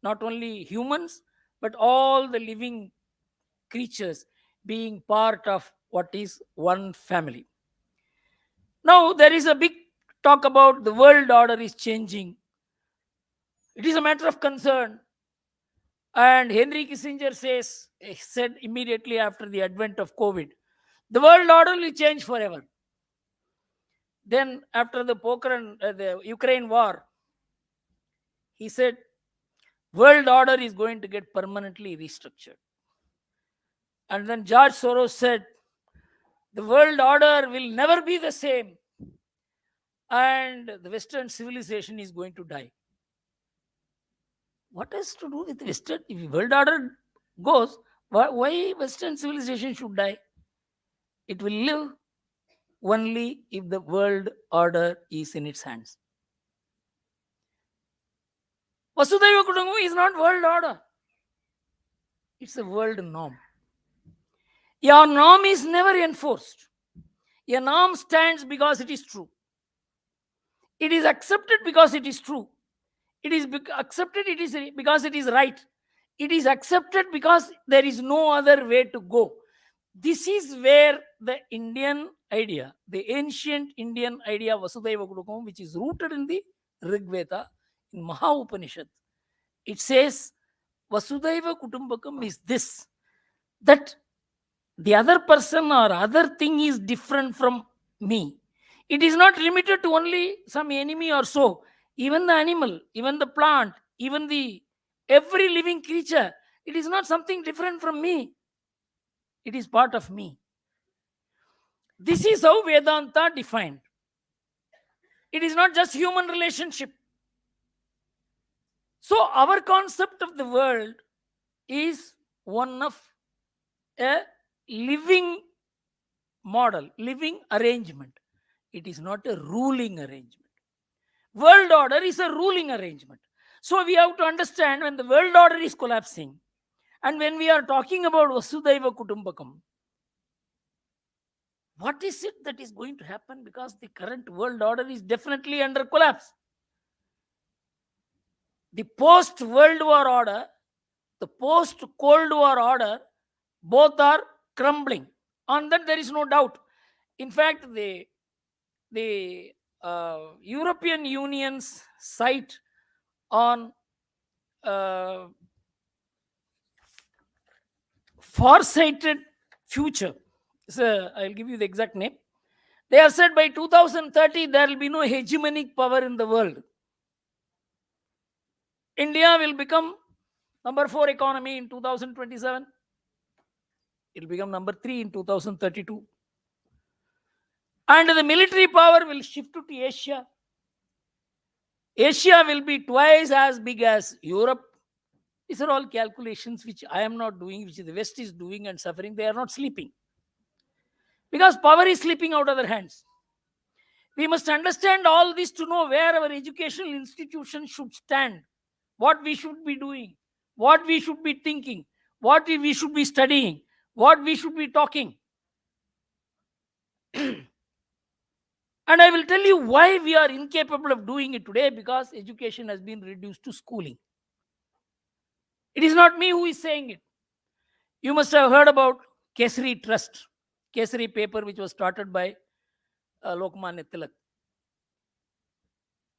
Not only humans, but all the living creatures being part of what is one family. Now there is a big talk about the world order is changing. It is a matter of concern. And Henry Kissinger said immediately after the advent of COVID, the world order will change forever. Then after the Ukraine war, he said, world order is going to get permanently restructured. And then George Soros said, the world order will never be the same, and the Western civilization is going to die. What has to do with Western? If the world order goes, Why Western civilization should die? It will live only if the world order is in its hands. Vasudhaiva Kutumbakam is not world order. It's a world norm. Your norm is never enforced. Your norm stands because it is true. It is accepted because it is true. It is accepted because it is right. It is accepted because there is no other way to go. This is where the Indian idea, the ancient Indian idea Vasudhaiva Kutumbakam, which is rooted in the Rig Veda, in Maha Upanishad, it says Vasudhaiva Kutumbakam is this, that the other person or other thing is different from me. It is not limited to only some enemy or so. Even the animal, even the plant, even the every living creature, it is not something different from me. It is part of me. This is how Vedanta defined. It is not just human relationship. So our concept of the world is one of a living model, living arrangement. It is not a ruling arrangement. World order is a ruling arrangement. So we have to understand, when the world order is collapsing, and when we are talking about Vasudhaiva Kutumbakam, what is it that is going to happen? Because the current world order is definitely under collapse. The post-World War order, the post-Cold War order, both are crumbling. On that there is no doubt. In fact, the European Union's site on Farsighted Future, so I'll give you the exact name. They have said by 2030 there will be no hegemonic power in the world. India will become number 4 economy in 2027. It will become number 3 in 2032. And the military power will shift to Asia. Asia will be twice as big as Europe. These are all calculations which I am not doing, which the West is doing and suffering. They are not sleeping. Because power is slipping out of their hands. We must understand all this to know where our educational institutions should stand, what we should be doing, what we should be thinking, what we should be studying, what we should be talking. And I will tell you why we are incapable of doing it today, because education has been reduced to schooling. It is not me who is saying it. You must have heard about Kesari Trust, Kesari paper, which was started by Lokmanya Tilak.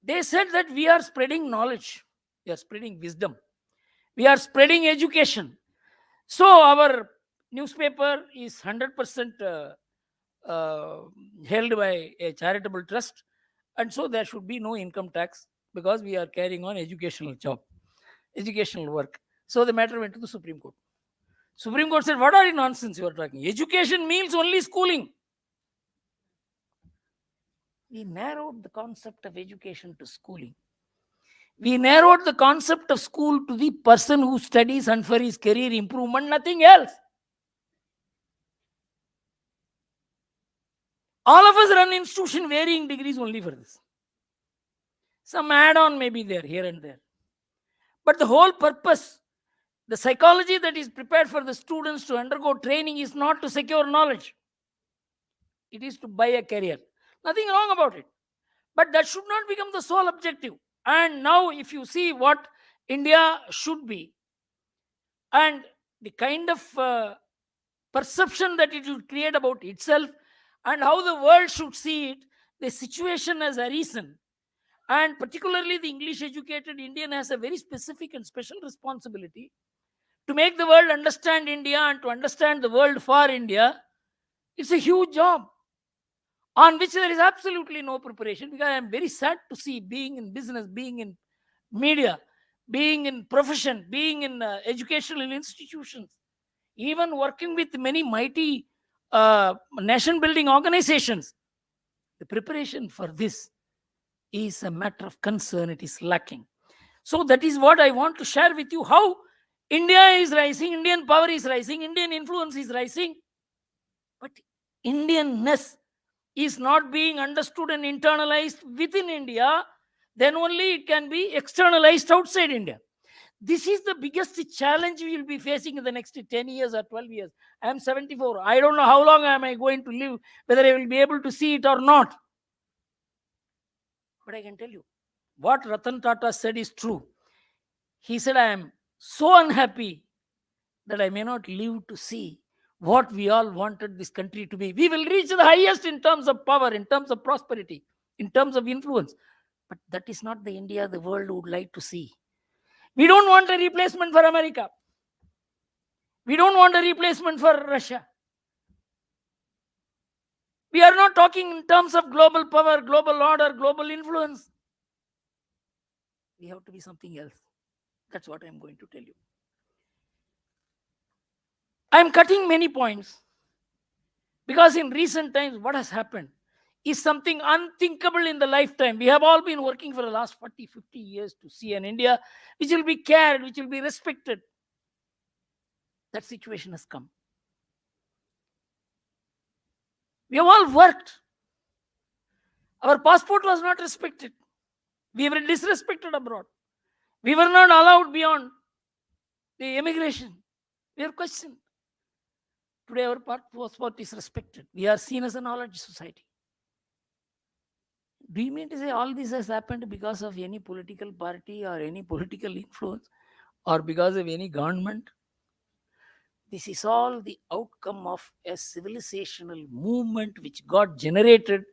They said that we are spreading knowledge, we are spreading wisdom, we are spreading education. So our newspaper is 100% held by a charitable trust, and so there should be no income tax, because we are carrying on educational work. So the matter went to the Supreme Court. Supreme Court said, what are you nonsense you are talking? Education means only schooling. We narrowed the concept of education to schooling. We narrowed the concept of school to the person who studies and for his career improvement, nothing else. All of us run institution varying degrees only for this. Some add-on may be there here and there. But the whole purpose, the psychology that is prepared for the students to undergo training, is not to secure knowledge. It is to buy a career. Nothing wrong about it. But that should not become the sole objective. And now if you see what India should be, and the kind of perception that it should create about itself, and how the world should see it, the situation has arisen. And particularly the English-educated Indian has a very specific and special responsibility to make the world understand India and to understand the world for India. It's a huge job on which there is absolutely no preparation, because I am very sad to see, being in business, being in media, being in profession, being in educational institutions, even working with many mighty nation building organizations, the preparation for this is a matter of concern. It is lacking. So that is what I want to share with you, how India is rising, Indian power is rising, Indian influence is rising. But Indianness is not being understood and internalized within India, then only it can be externalized outside India. This is the biggest challenge we will be facing in the next 10 years or 12 years. I am 74. I don't know how long am I going to live, whether I will be able to see it or not. But I can tell you, what Ratan Tata said is true. He said, I am so unhappy that I may not live to see what we all wanted this country to be. We will reach the highest in terms of power, in terms of prosperity, in terms of influence. But that is not the India the world would like to see. We don't want a replacement for America. We don't want a replacement for Russia. We are not talking in terms of global power, global order, global influence. We have to be something else. That's what I'm going to tell you. I'm cutting many points because in recent times, what has happened is something unthinkable in the lifetime. We have all been working for the last 40, 50 years to see an India which will be cared, which will be respected. That situation has come. We have all worked. Our passport was not respected. We were disrespected abroad. We were not allowed beyond the immigration. We were questioned. Today our passport is respected. We are seen as a knowledge society. Do you mean to say all this has happened because of any political party or any political influence or because of any government? This is all the outcome of a civilizational movement which got generated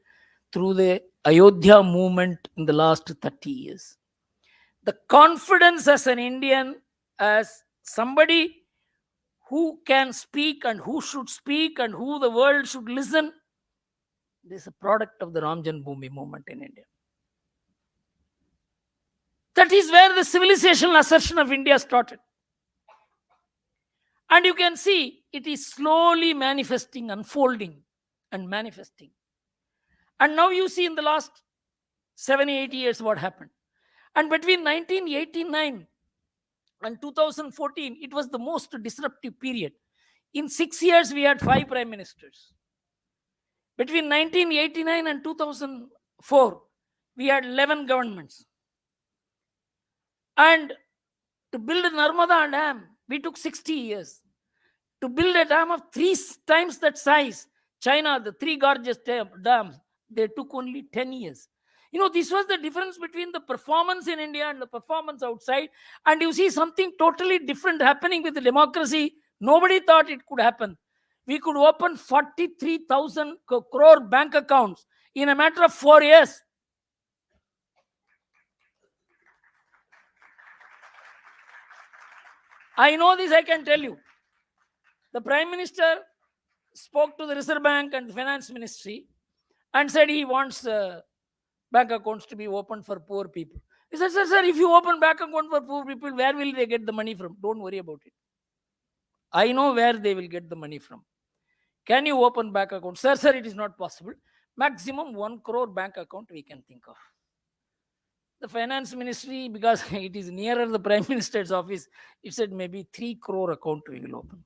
through the Ayodhya movement in the last 30 years. The confidence as an Indian, as somebody who can speak and who should speak and who the world should listen, this is a product of the Ram Janmabhoomi movement in India. That is where the civilizational assertion of India started. And you can see it is slowly manifesting, unfolding and manifesting. And now you see in the last 7-8 years what happened. And between 1989 and 2014, it was the most disruptive period. In 6 years, we had 5 prime ministers. Between 1989 and 2004, we had 11 governments. And to build a Narmada Dam, we took 60 years. To build a dam of 3 times that size, China, the 3 gorgeous dams, they took only 10 years. You know, this was the difference between the performance in India and the performance outside. And you see something totally different happening with the democracy. Nobody thought it could happen. We could open 43,000 crore bank accounts in a matter of 4 years. I know this, I can tell you. The Prime Minister spoke to the Reserve Bank and the Finance Ministry and said he wants bank accounts to be opened for poor people. He said, sir, if you open bank account for poor people, where will they get the money from? Don't worry about it. I know where they will get the money from. Can you open bank account? Sir, it is not possible. Maximum 1 crore bank account we can think of. The Finance Ministry, because it is nearer the Prime Minister's office, it said maybe 3 crore account we will open.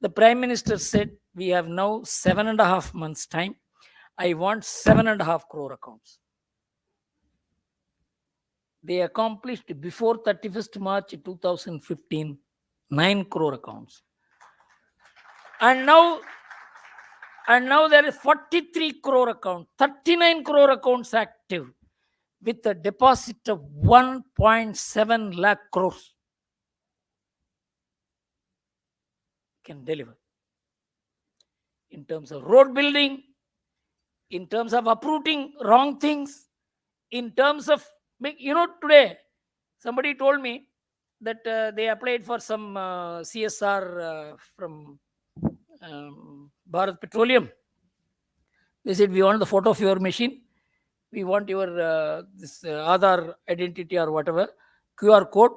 The Prime Minister said, we have now 7.5 months time. I want 7.5 crore accounts. They accomplished before 31st March 2015, 9 crore accounts. And now there is 43 crore account, 39 crore accounts active with a deposit of 1.7 lakh crores. Can deliver. In terms of road building, in terms of uprooting wrong things, in terms of, today, somebody told me that they applied for some CSR from Bharat Petroleum. They said, we want the photo of your machine. We want your this Aadhaar identity or whatever, QR code.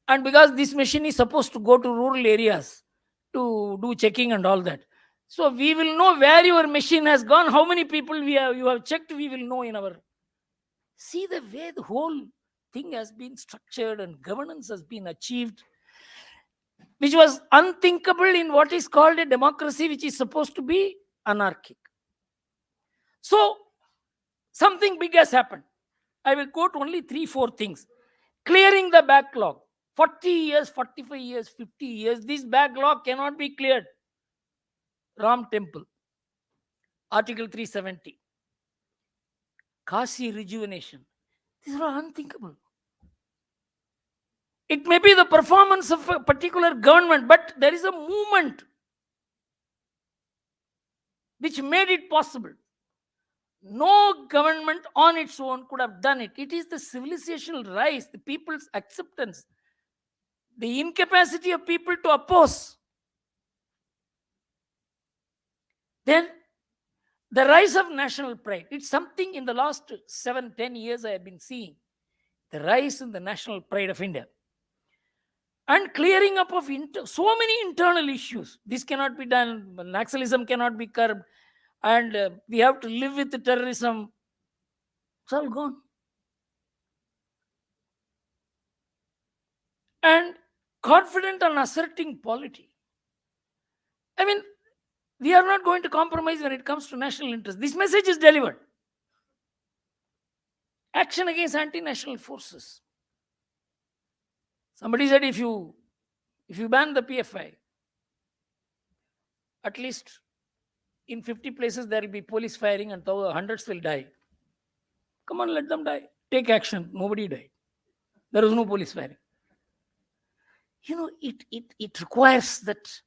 And because this machine is supposed to go to rural areas to do checking and all that. So we will know where your machine has gone, how many people you have checked, we will know in our... See the way the whole thing has been structured and governance has been achieved. which was unthinkable in what is called a democracy, which is supposed to be anarchic. So, something big has happened. I will quote only 3-4 things. Clearing the backlog. 40 years, 45 years, 50 years, this backlog cannot be cleared. Ram Temple, Article 370. Kasi rejuvenation. These are unthinkable. It may be the performance of a particular government, but there is a movement which made it possible. No government on its own could have done it. It is the civilizational rise, the people's acceptance, the incapacity of people to oppose. Then the rise of national pride. It's something in the last 7-10 years I have been seeing. The rise in the national pride of India. And clearing up of so many internal issues. This cannot be done. Naxalism cannot be curbed. And we have to live with the terrorism. It's all gone. And confident on asserting polity. I mean, we are not going to compromise when it comes to national interest. This message is delivered. Action against anti-national forces. Somebody said if you ban the PFI, at least in 50 places there will be police firing and hundreds will die. Come on, let them die. Take action. Nobody died. There was no police firing. You know, it requires that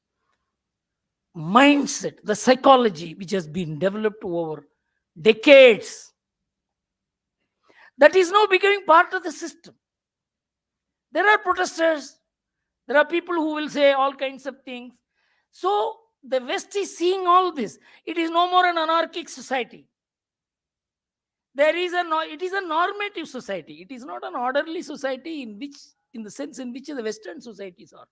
mindset, the psychology which has been developed over decades, that is now becoming part of the system. There are protesters, there are people who will say all kinds of things. So the West is seeing all this. It is no more an anarchic society. It is a normative society. It is not an orderly society in the sense in which the Western societies are.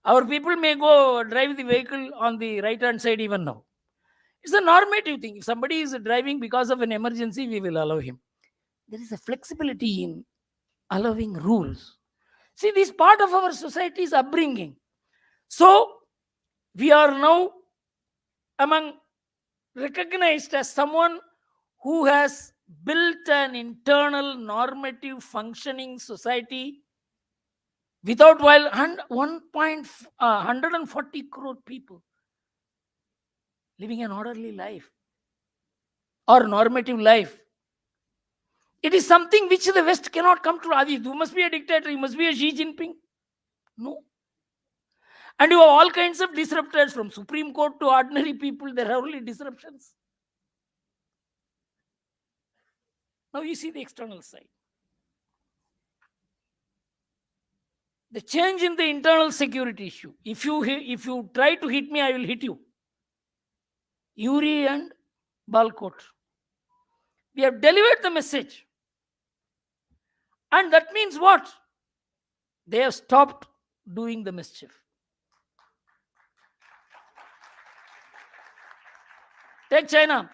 Our people may go drive the vehicle on the right-hand side even now. It's a normative thing. If somebody is driving because of an emergency, we will allow him. There is a flexibility in allowing rules. See, this part of our society's upbringing. So, we are now recognized as someone who has built an internal normative functioning society without 140 crore people living an orderly life or normative life. It is something which the West cannot come to. You must be a dictator, you must be a Xi Jinping. No. And you have all kinds of disruptors, from Supreme Court to ordinary people. There are only disruptions. Now you see the external side. The change in the internal security issue. If you try to hit me, I will hit you. Uri and Balkot. We have delivered the message. And that means what? They have stopped doing the mischief. Take China.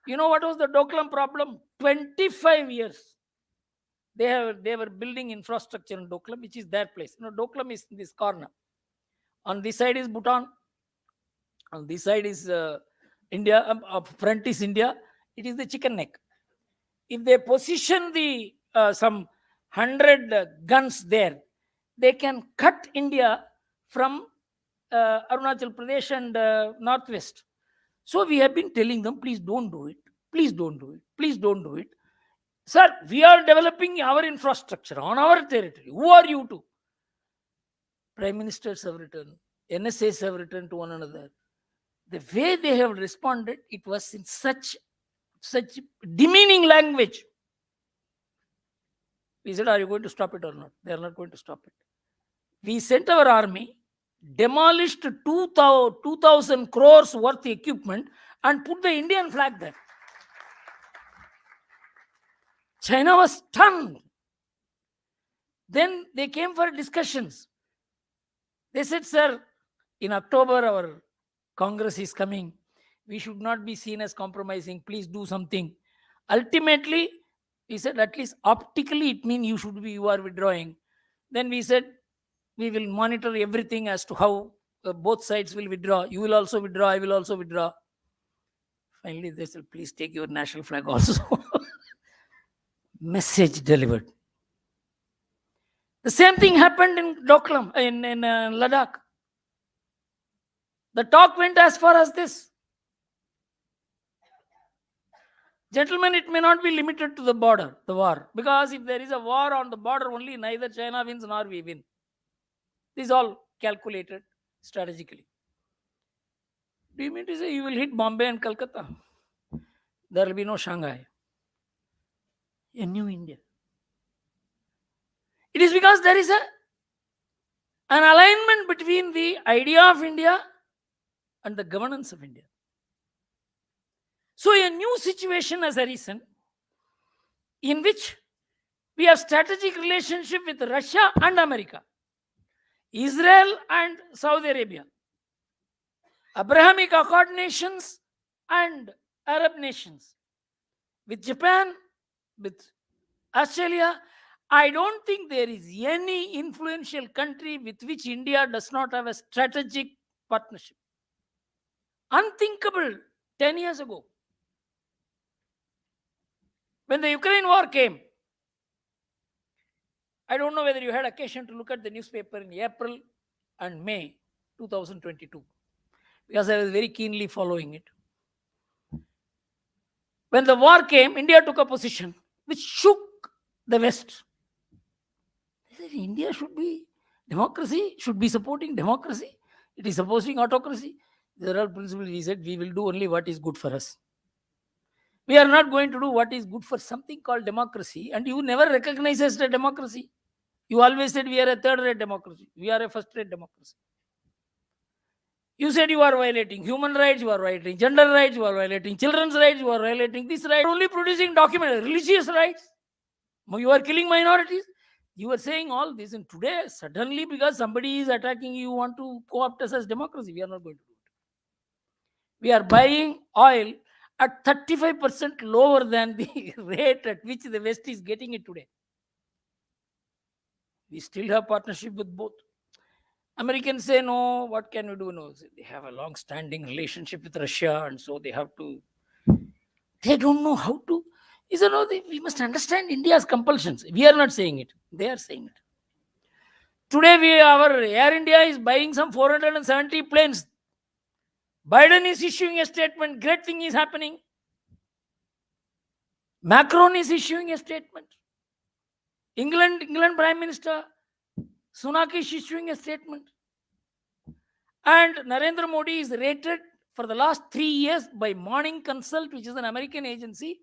You know what was the Doklam problem? 25 years. They were building infrastructure in Doklam, which is their place. Doklam is in this corner. On this side is Bhutan. On this side is India. Front is India. It is the chicken neck. If they position some 100 guns there, they can cut India from Arunachal Pradesh and Northwest. So we have been telling them, please don't do it. Please don't do it. Please don't do it. Sir, we are developing our infrastructure on our territory. Who are you to? Prime Ministers have written, NSAs have written to one another. The way they have responded, it was in such demeaning language. We said, are you going to stop it or not? They are not going to stop it. We sent our army, demolished 2,000 crores worth equipment and put the Indian flag there. China was stunned. Then they came for discussions. They said, sir, in October our Congress is coming. We should not be seen as compromising. Please do something. Ultimately, we said, at least optically it means you are withdrawing. Then we said, we will monitor everything as to how both sides will withdraw. You will also withdraw, I will also withdraw. Finally, they said, please take your national flag also. Message delivered. The same thing happened in Doklam, in Ladakh. The talk went as far as this. Gentlemen, it may not be limited to the border, the war. Because if there is a war on the border only, neither China wins nor we win. This is all calculated strategically. Do you mean to say you will hit Bombay and Calcutta? There will be no Shanghai. A new India. It is because there is an alignment between the idea of India and the governance of India. So a new situation has arisen in which we have strategic relationship with Russia and America, Israel and Saudi Arabia, Abrahamic Accord nations and Arab nations, with Japan, with Australia. I don't think there is any influential country with which India does not have a strategic partnership. Unthinkable 10 years ago. When the Ukraine war came, I don't know whether you had occasion to look at the newspaper in April and May 2022, because I was very keenly following it. When the war came, India took a position which shook the West. They said India should be democracy, should be supporting democracy. It is opposing autocracy. There are principles. We said we will do only what is good for us. We are not going to do what is good for something called democracy, and you never recognize as a democracy. You always said we are a third-rate democracy. We are a first-rate democracy. You said you are violating human rights, you are violating gender rights, you are violating children's rights, you are violating this right. Only producing documents, religious rights. You are killing minorities. You are saying all this, and today suddenly because somebody is attacking you, want to co-opt us as democracy. We are not going to do it. We are buying oil at 35% lower than the rate at which the West is getting it today. We still have partnership with both. Americans say, no, what can we do? No, they have a long-standing relationship with Russia, and so they have to, they don't know how to. He said, no, we must understand India's compulsions. We are not saying it. They are saying it. Today, our Air India is buying some 470 planes. Biden is issuing a statement. Great thing is happening. Macron is issuing a statement. England Prime Minister Sunak is issuing a statement. And Narendra Modi is rated for the last 3 years by Morning Consult, which is an American agency,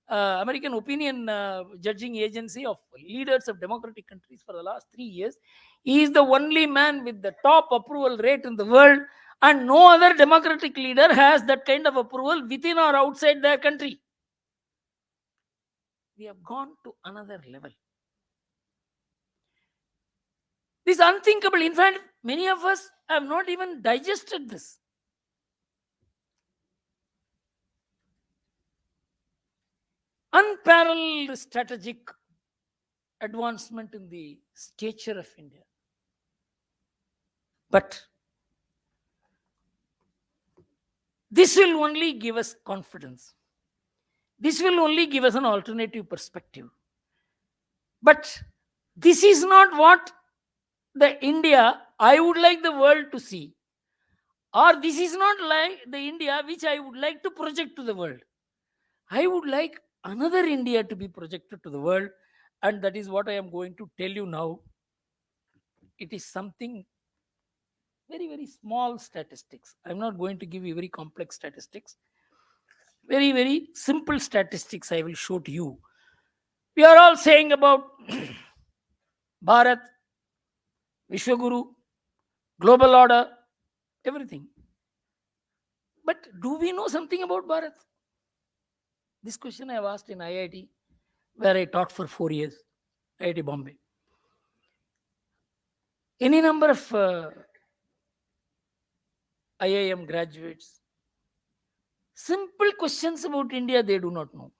American opinion judging agency of leaders of democratic countries for the last 3 years. He is the only man with the top approval rate in the world, and no other democratic leader has that kind of approval within or outside their country. We have gone to another level. This is unthinkable. In fact, many of us have not even digested this. Unparalleled strategic advancement in the stature of India. But this will only give us confidence. This will only give us an alternative perspective. But this is not what the India I would like the world to see. Or this is not like the India which I would like to project to the world. I would like another India to be projected to the world, and that is what I am going to tell you now. It is something very, very small statistics. I'm not going to give you very complex statistics. Very, very simple statistics I will show to you. We are all saying about Bharat, Vishwaguru, global order, everything. But do we know something about Bharat? This question I have asked in IIT, where I taught for 4 years, IIT Bombay. Any number of IIM graduates, simple questions about India they do not know.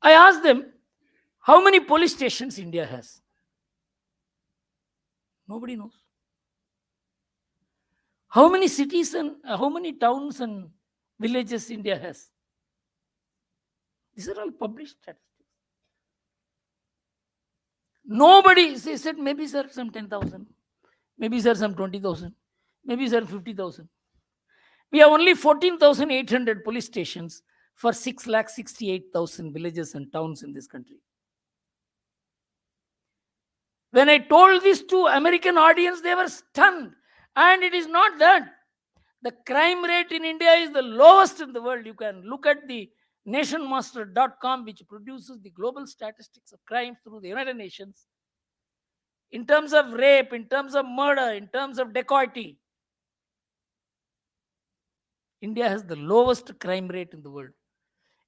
I asked them, how many police stations India has? Nobody knows. How many cities and how many towns and villages India has? These are all published statistics. Nobody said, maybe sir, some 10,000, maybe sir, some 20,000, maybe sir, 50,000. We have only 14,800 police stations for 6,68,000 villages and towns in this country. When I told this to American audience, they were stunned. And it is not that. The crime rate in India is the lowest in the world. You can look at the nationmaster.com, which produces the global statistics of crime through the United Nations. In terms of rape, in terms of murder, in terms of dacoity, India has the lowest crime rate in the world.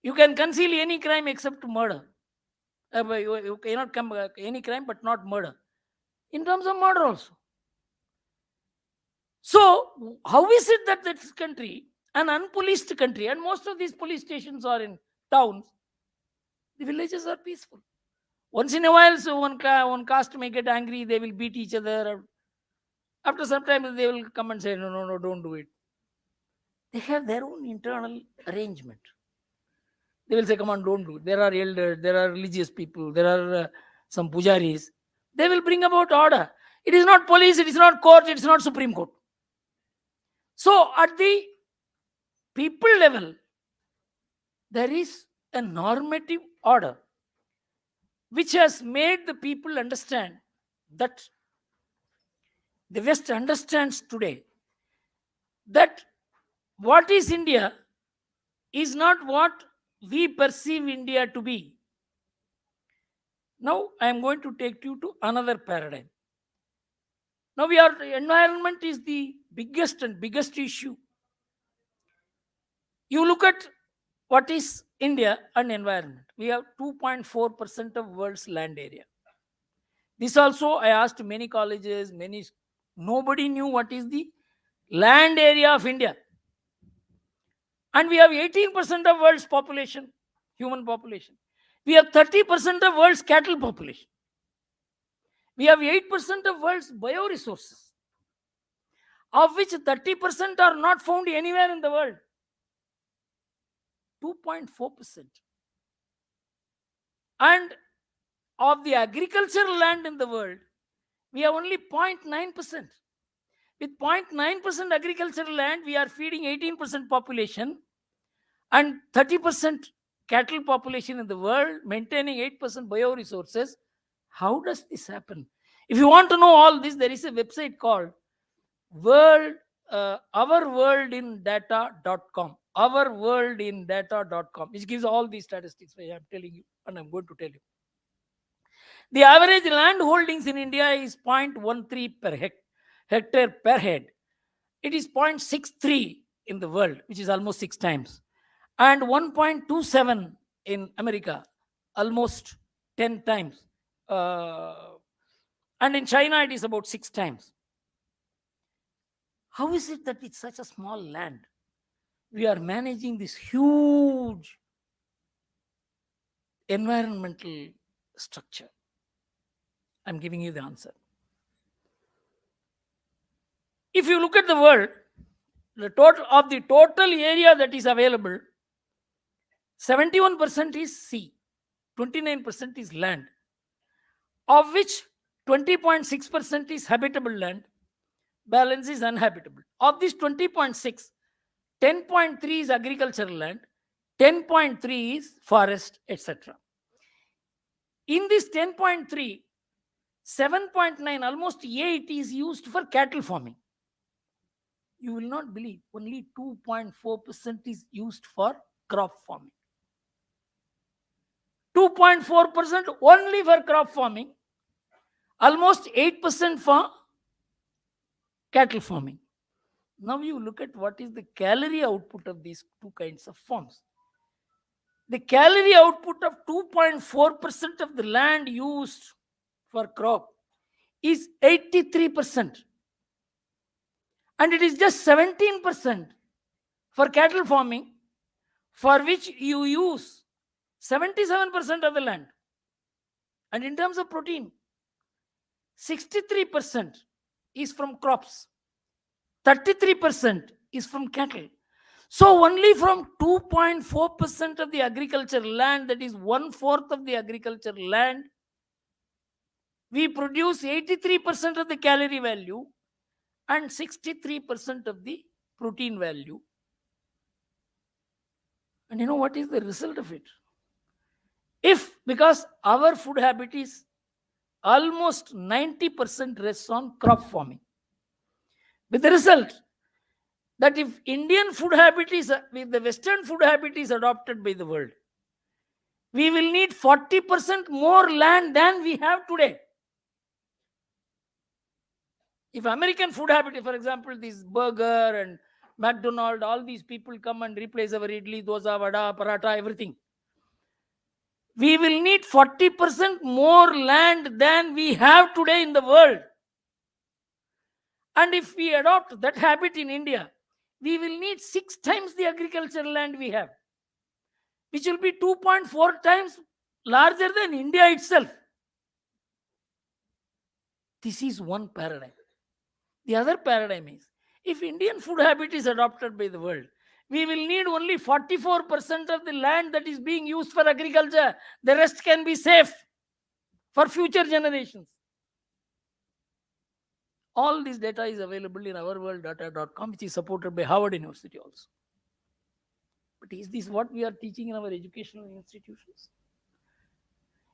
You can conceal any crime except murder. You cannot come any crime but not murder. In terms of murder also. So, how is it that this country, an unpoliced country, and most of these police stations are in towns, the villages are peaceful. Once in a while, so one caste may get angry, they will beat each other. After some time, they will come and say, no, don't do it. They have their own internal arrangement. They will say, come on, don't do it. There are elders, there are religious people, there are some pujaris. They will bring about order. It is not police, it is not court, it is not Supreme Court. So, at the people level, there is a normative order which has made the people understand that the West understands today that what is India is not what we perceive India to be. Now, I am going to take you to another paradigm. Now, environment is the biggest issue. You look at what is India and environment. We have 2.4% of world's land area. This also, I asked many colleges, nobody knew what is the land area of India. And we have 18% of world's population, human population. We have 30% of world's cattle population. We have 8% of world's bioresources, of which 30% are not found anywhere in the world. 2.4%. And of the agricultural land in the world, we have only 0.9%. With 0.9% agricultural land, we are feeding 18% population and 30% cattle population in the world, maintaining 8% bioresources. How does this happen? If you want to know all this, there is a website called ourworldindata.com. Ourworldindata.com, which gives all these statistics I am telling you, and I'm going to tell you. The average land holdings in India is 0.13 per hectare per head. It is 0.63 in the world, which is almost 6 times. And 1.27 in America, almost 10 times. And in China, it is about 6 times. How is it that it's such a small land, we are managing this huge environmental structure? I'm giving you the answer. If you look at the world, the total area that is available, 71% is sea, 29% is land, of which 20.6% is habitable land, balance is uninhabitable. Of this 20.6, 10.3 is agricultural land, 10.3 is forest, etc. In this 10.3, 7.9, almost 8 is used for cattle farming. You will not believe, only 2.4% is used for crop farming. 2.4% only for crop farming, almost 8% for cattle farming. Now you look at what is the calorie output of these two kinds of farms. The calorie output of 2.4% of the land used for crop is 83%. And it is just 17% for cattle farming, for which you use 77% of the land. And in terms of protein, 63% is from crops, 33% is from cattle. So only from 2.4% of the agriculture land, that is 1/4 of the agriculture land, we produce 83% of the calorie value and 63% of the protein value. And you know what is the result of it? Because our food habit is almost 90% rests on crop farming, with the result that if Indian food habit is, if the Western food habit is adopted by the world, we will need 40% more land than we have today. If American food habit, for example, this burger and McDonald's, all these people come and replace our idli, dosa, vada, paratha, everything, we will need 40% more land than we have today in the world. And if we adopt that habit in India, we will need 6 times the agricultural land we have, which will be 2.4 times larger than India itself. This is one paradigm. The other paradigm is, if Indian food habit is adopted by the world, we will need only 44% of the land that is being used for agriculture. The rest can be safe for future generations. All this data is available in ourworlddata.com, which is supported by Harvard University also. But is this what we are teaching in our educational institutions?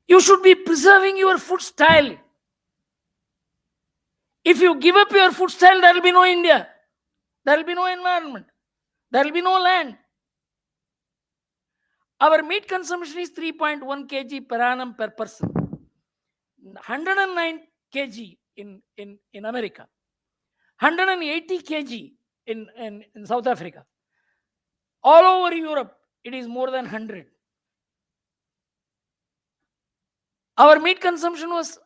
You should be preserving your food style. If you give up your food style, there will be no India. There will be no environment. There will be no land. Our meat consumption is 3.1 kg per annum per person. 109 kg in America. 180 kg in South Africa. All over Europe, it is more than 100. Our meat consumption was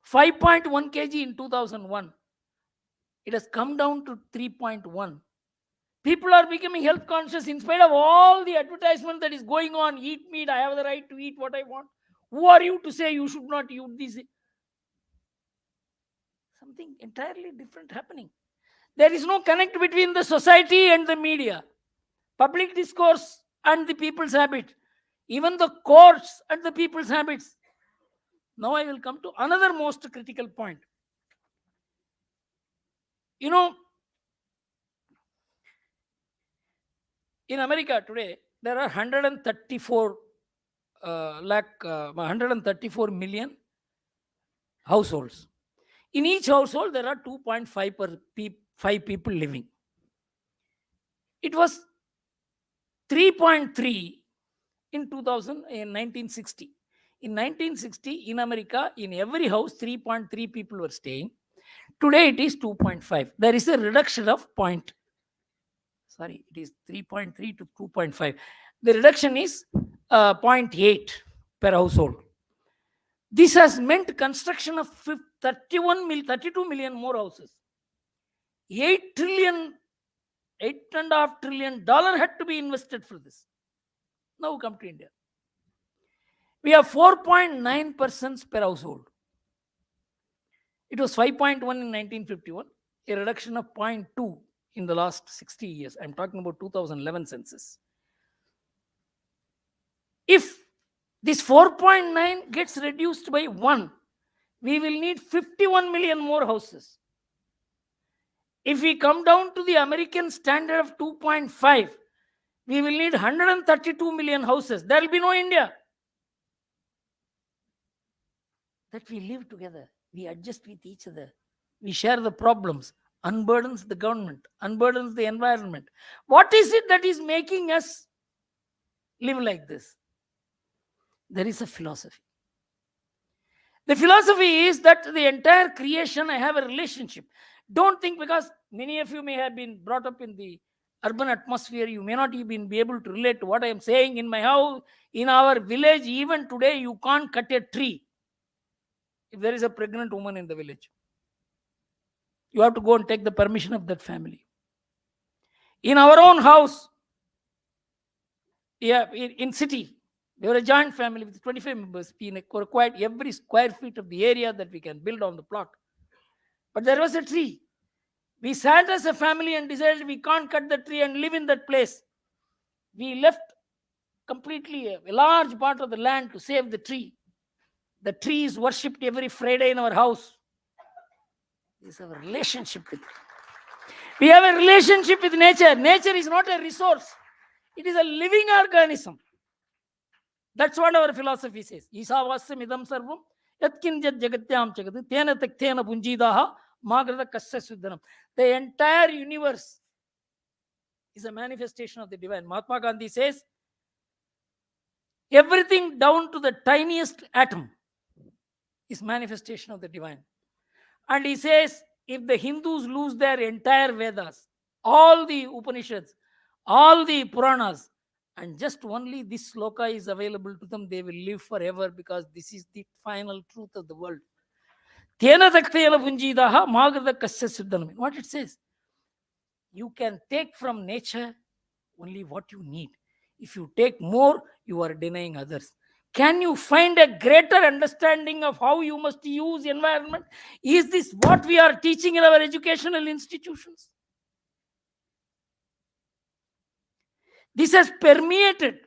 5.1 kg in 2001. It has come down to 3.1. People are becoming health conscious in spite of all the advertisement that is going on. Eat meat, I have the right to eat what I want. Who are you to say you should not eat this? Something entirely different happening. There is no connect between the society and the media, public discourse and the people's habit, even the courts and the people's habits. Now I will come to another most critical point. You know, in America today, there are 134 million households. In each household, there are 2.5 people living. It was 3.3 in 1960. In 1960, in America, in every house, 3.3 people were staying. Today, it is 2.5. There is a reduction of it is 3.3 to 2.5. The reduction is 0.8 per household. This has meant construction of 32 million more houses. $8.5 trillion had to be invested for this. Now come to India. We have 4.9 persons per household. It was 5.1 in 1951, a reduction of 0.2 in the last 60 years. I'm talking about 2011 census. If this 4.9 gets reduced by 1, we will need 51 million more houses. If we come down to the American standard of 2.5, we will need 132 million houses. There will be no India. That we live together, we adjust with each other, we share the problems, unburdens the government, unburdens the environment. What is it that is making us live like this? There is a philosophy. The philosophy is that the entire creation, I have a relationship. Don't think, because many of you may have been brought up in the urban atmosphere, you may not even be able to relate to what I am saying. In my house, in our village, even today, you can't cut a tree if there is a pregnant woman in the village. You have to go and take the permission of that family. In our own house, in city, we are a joint family with 25 members. We required every square feet of the area that we can build on the plot. But there was a tree. We sat as a family and decided we can't cut the tree and live in that place. We left completely a large part of the land to save the tree. The tree is worshipped every Friday in our house. This is our relationship with it. We have a relationship with nature. Nature is not a resource. It is a living organism. That's what our philosophy says. Isavasyam idam sarvam yatkinjat jagatyam chagat tena taktena punjidaha magrada kasya suddhanam. The entire universe is a manifestation of the divine. Mahatma Gandhi says, everything down to the tiniest atom is manifestation of the divine. And he says, if the Hindus lose their entire Vedas, all the Upanishads, all the Puranas, and just only this sloka is available to them, they will live forever, because this is the final truth of the world. Tena taktena punjidaha magrada kasya siddhanam. What it says? You can take from nature only what you need. If you take more, you are denying others. Can you find a greater understanding of how you must use environment? Is this what we are teaching in our educational institutions? This has permeated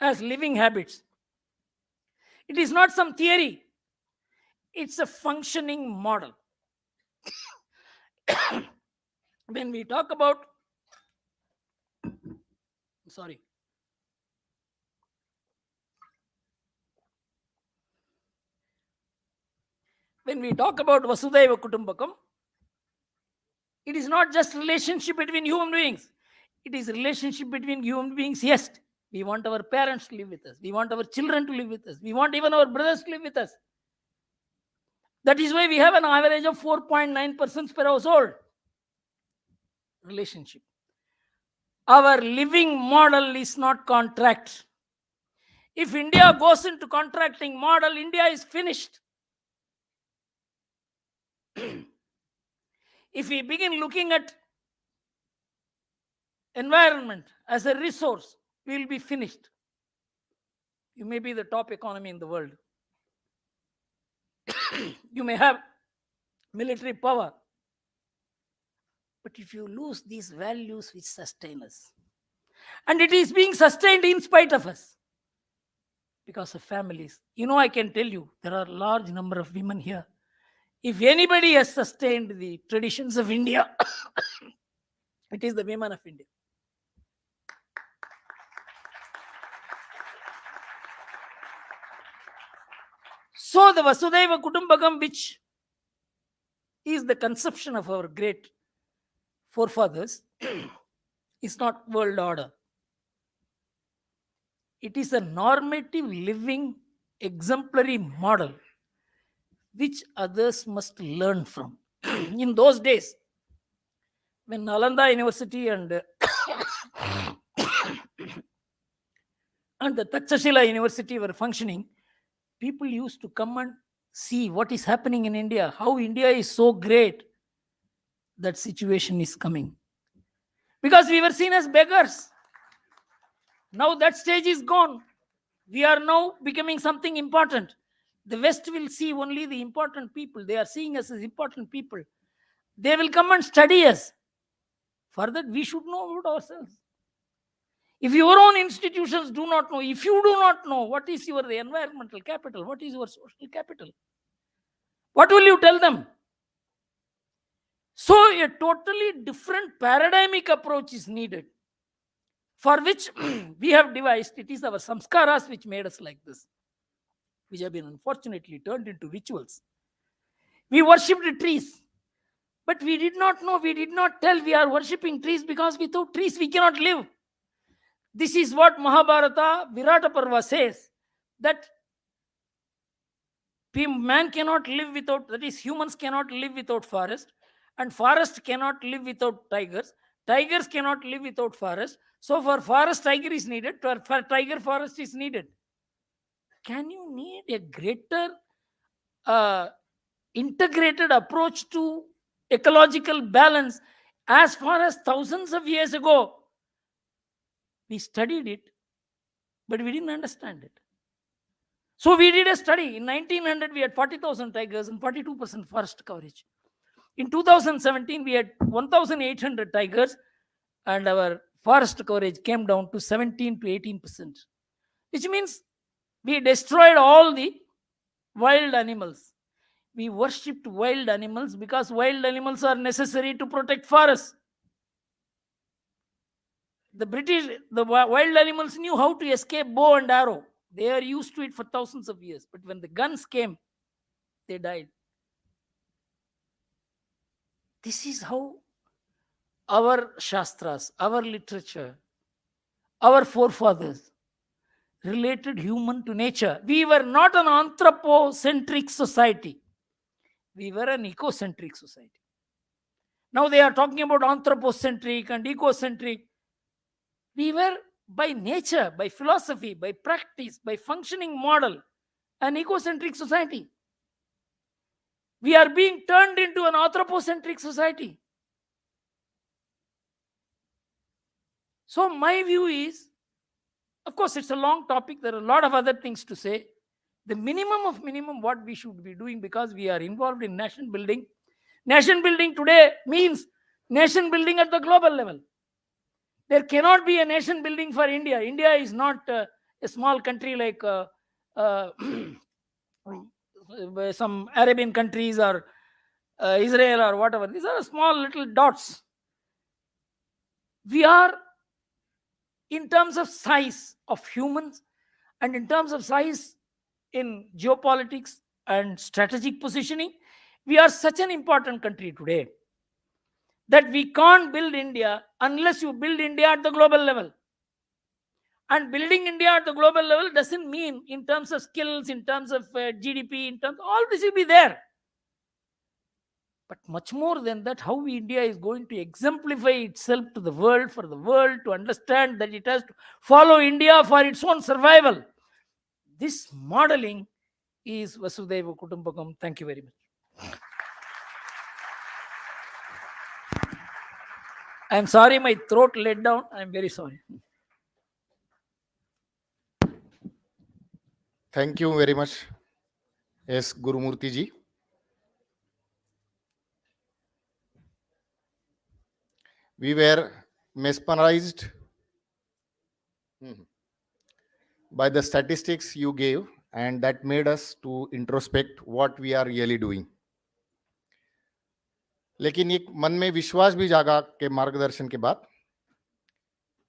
as living habits. It is not some theory. It's a functioning model. When we talk about, when we talk about Vasudhaiva Kutumbakam, it is not just relationship between human beings. It is relationship between human beings. Yes, we want our parents to live with us. We want our children to live with us. We want even our brothers to live with us. That is why we have an average of 4.9 persons per household. Relationship. Our living model is not contract. If India goes into contracting model, India is finished. If we begin looking at environment as a resource, we will be finished. You may be the top economy in the world. You may have military power. But if you lose these values which sustain us, and it is being sustained in spite of us, because of families. I can tell you, there are a large number of women here. If anybody has sustained the traditions of India, it is the women of India. So the Vasudhaiva Kutumbakam, which is the conception of our great forefathers, is not world order. It is a normative, living, exemplary model which others must learn from. In those days, when Nalanda University and the Takshashila University were functioning, people used to come and see what is happening in India, how India is so great. That situation is coming. Because we were seen as beggars. Now that stage is gone. We are now becoming something important. The West will see only the important people. They are seeing us as important people. They will come and study us. For that, we should know about ourselves. If your own institutions do not know, if you do not know what is your environmental capital, what is your social capital, what will you tell them? So a totally different paradigmic approach is needed, for which we have devised. It is our samskaras which made us like this, which have been unfortunately turned into rituals. We worshipped trees, but we did not know, we did not tell we are worshipping trees, because without trees we cannot live. This is what Mahabharata Virata Parva says, that man cannot live without, that is, humans cannot live without forest, and forest cannot live without tigers. Tigers cannot live without forest. So for forest, tiger is needed. For tiger, forest is needed. Can you need a greater integrated approach to ecological balance? As far as thousands of years ago, we studied it, but we didn't understand it. So we did a study. In 1900, we had 40,000 tigers and 42% forest coverage. In 2017, we had 1,800 tigers and our forest coverage came down to 17 to 18%, which means we destroyed all the wild animals. We worshipped wild animals because wild animals are necessary to protect forests. The wild animals knew how to escape bow and arrow. They are used to it for thousands of years. But when the guns came, they died. This is how our Shastras, our literature, our forefathers related human to nature. We were not an anthropocentric society. We were an ecocentric society. Now they are talking about anthropocentric and ecocentric. We were by nature, by philosophy, by practice, by functioning model, an ecocentric society. We are being turned into an anthropocentric society. So my view is, of course, it's a long topic. There are a lot of other things to say. The minimum of minimum what we should be doing, because we are involved in nation building. Nation building today means nation building at the global level. There cannot be a nation building for India. India is not a small country like some Arabian countries or Israel or whatever. These are small little dots. We are, in terms of size of humans and in terms of size in geopolitics and strategic positioning, we are such an important country today that we can't build India unless you build India at the global level. And building India at the global level doesn't mean in terms of skills, in terms of GDP, in terms, all this will be there. But much more than that, how India is going to exemplify itself to the world, for the world to understand that it has to follow India for its own survival. This modeling is Vasudhaiva Kutumbakam. Thank you very much. I'm sorry, my throat let down. I'm very sorry. Thank you very much, S. Gurumurthy ji. We were mesmerized by the statistics you gave, and that made us to introspect what we are really doing. लेकिन एक मन में विश्वास भी जागा के मार्गदर्शन के बाद,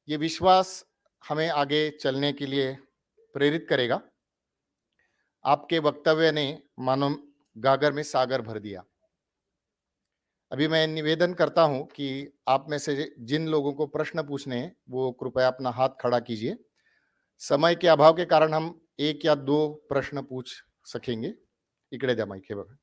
ये विश्वास हमें आगे चलने के लिए प्रेरित करेगा. आपके वक्तव्य ने मानो गागर में सागर भर दिया. अभी मैं निवेदन करता हूं कि आप में से जिन लोगों को प्रश्न पूछने हैं वो कृपया अपना हाथ खड़ा कीजिए. समय के अभाव के कारण हम एक या दो प्रश्न पूछ सकेंगे. इकडे द्या माईक हे बघा.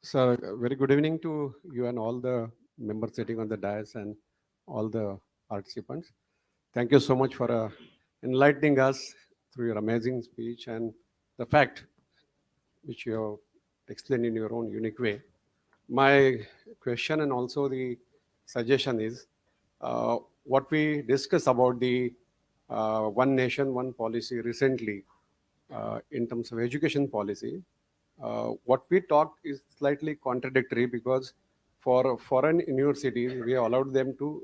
Sir, very good evening to you and all the members sitting on the dais and all the participants. Thank you so much for enlightening us through your amazing speech and the fact which you have explained in your own unique way. My question and also the suggestion is what we discussed about the one nation, one policy recently in terms of education policy. What we talked is slightly contradictory because for foreign universities, we allowed them to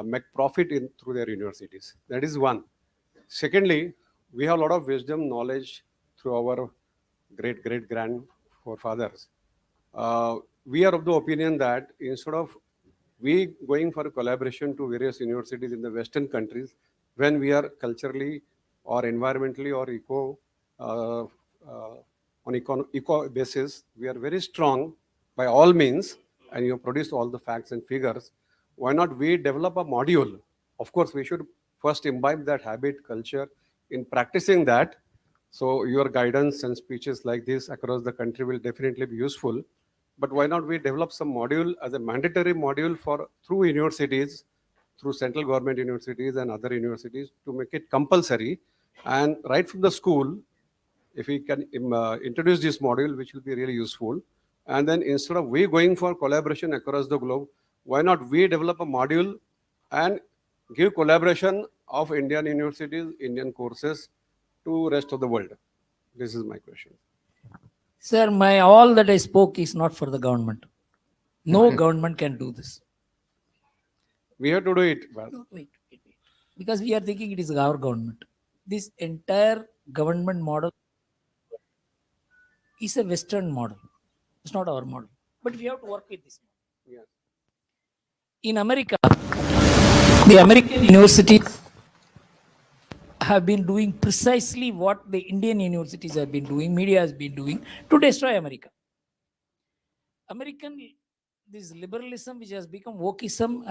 make profit through their universities. That is one. Secondly, we have a lot of wisdom, knowledge through our great-great-grandfathers. We are of the opinion that instead of we going for a collaboration to various universities in the Western countries, when we are culturally or environmentally or on eco basis, we are very strong by all means, and you have produced all the facts and figures. Why not we develop a module? Of course, we should first imbibe that habit, culture in practicing that. So your guidance and speeches like this across the country will definitely be useful. But why not we develop some module as a mandatory module for through universities, through central government universities and other universities to make it compulsory, and right from the school, if we can introduce this module, which will be really useful. And then instead of we going for collaboration across the globe, why not we develop a module and give collaboration of Indian universities, Indian courses to rest of the world? This is my question. Sir, all that I spoke is not for the government. No government can do this. We have to do it. But No, wait. Because we are thinking it is our government. This entire government model is a Western model. It's not our model. But we have to work with this. yes. In America, the American universities have been doing precisely what the Indian universities have been doing, media has been doing to destroy America. This liberalism which has become wokeism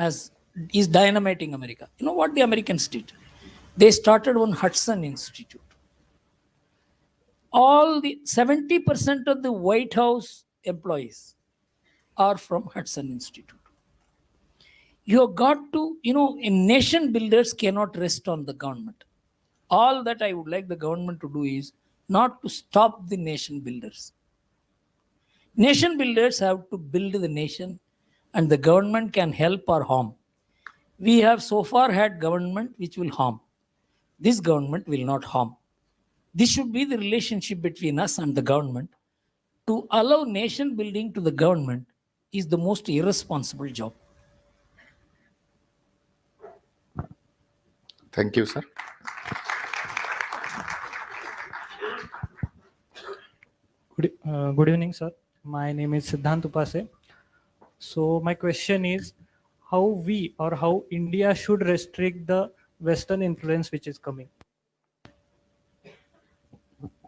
is dynamiting America. You know what the Americans did? They started one Hudson Institute. All the 70% of the White House employees are from Hudson Institute. You have got to, in nation builders cannot rest on the government. All that I would like the government to do is not to stop the nation builders. Nation builders have to build the nation, and the government can help or harm. We have so far had government which will harm. This government will not harm. This should be the relationship between us and the government. To allow nation building to the government is the most irresponsible job. Thank you, sir. Good evening, sir. My name is Siddhant Upase. So my question is, how India should restrict the Western influence which is coming?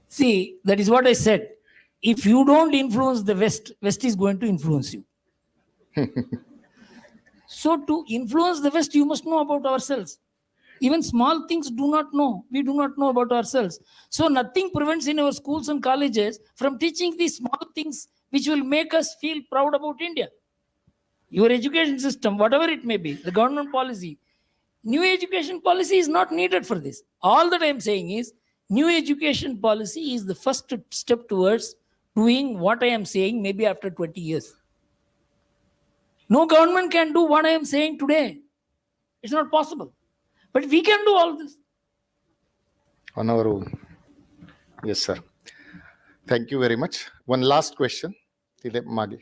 See, that is what I said. If you don't influence the West, West is going to influence you. So to influence the West, you must know about ourselves. Even small things we do not know about ourselves. So nothing prevents in our schools and colleges from teaching these small things which will make us feel proud about India. Your education system, whatever it may be, the government policy, new education policy is not needed for this. All that I am saying is, new education policy is the first step towards doing what I am saying maybe after 20 years. No government can do what I am saying today. It's not possible. But we can do all this. On our own. Yes, sir. Thank you very much. One last question. Tile Mage.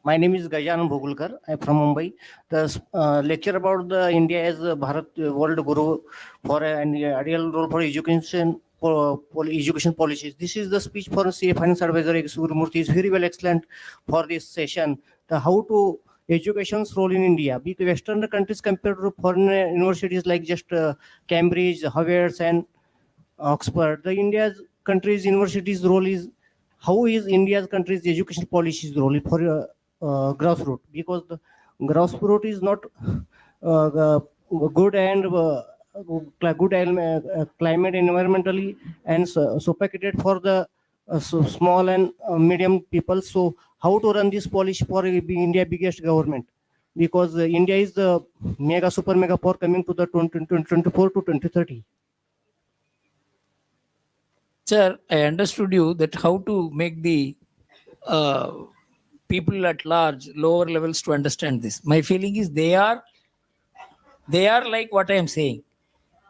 My name is Gajan Bhogulkar. I'm from Mumbai. The lecture about the India as a Bharat World Guru for an ideal role for education education policies. This is the speech for CA Finance Advisor Gurumurthy is very well excellent for this session. The how to education's role in India. Because Western countries compared to foreign universities like just Cambridge, Harvard, and Oxford. The India's country's universities role is how is India's country's education policies role for grassroots, because the grassroots is not good and good climate environmentally and sophisticated for the small and medium people. So how to run this policy for India biggest government, because India is the super mega power coming to the 2024 to 2030. Sir, I understood you that how to make the people at large, lower levels to understand this. My feeling is they are like what I am saying.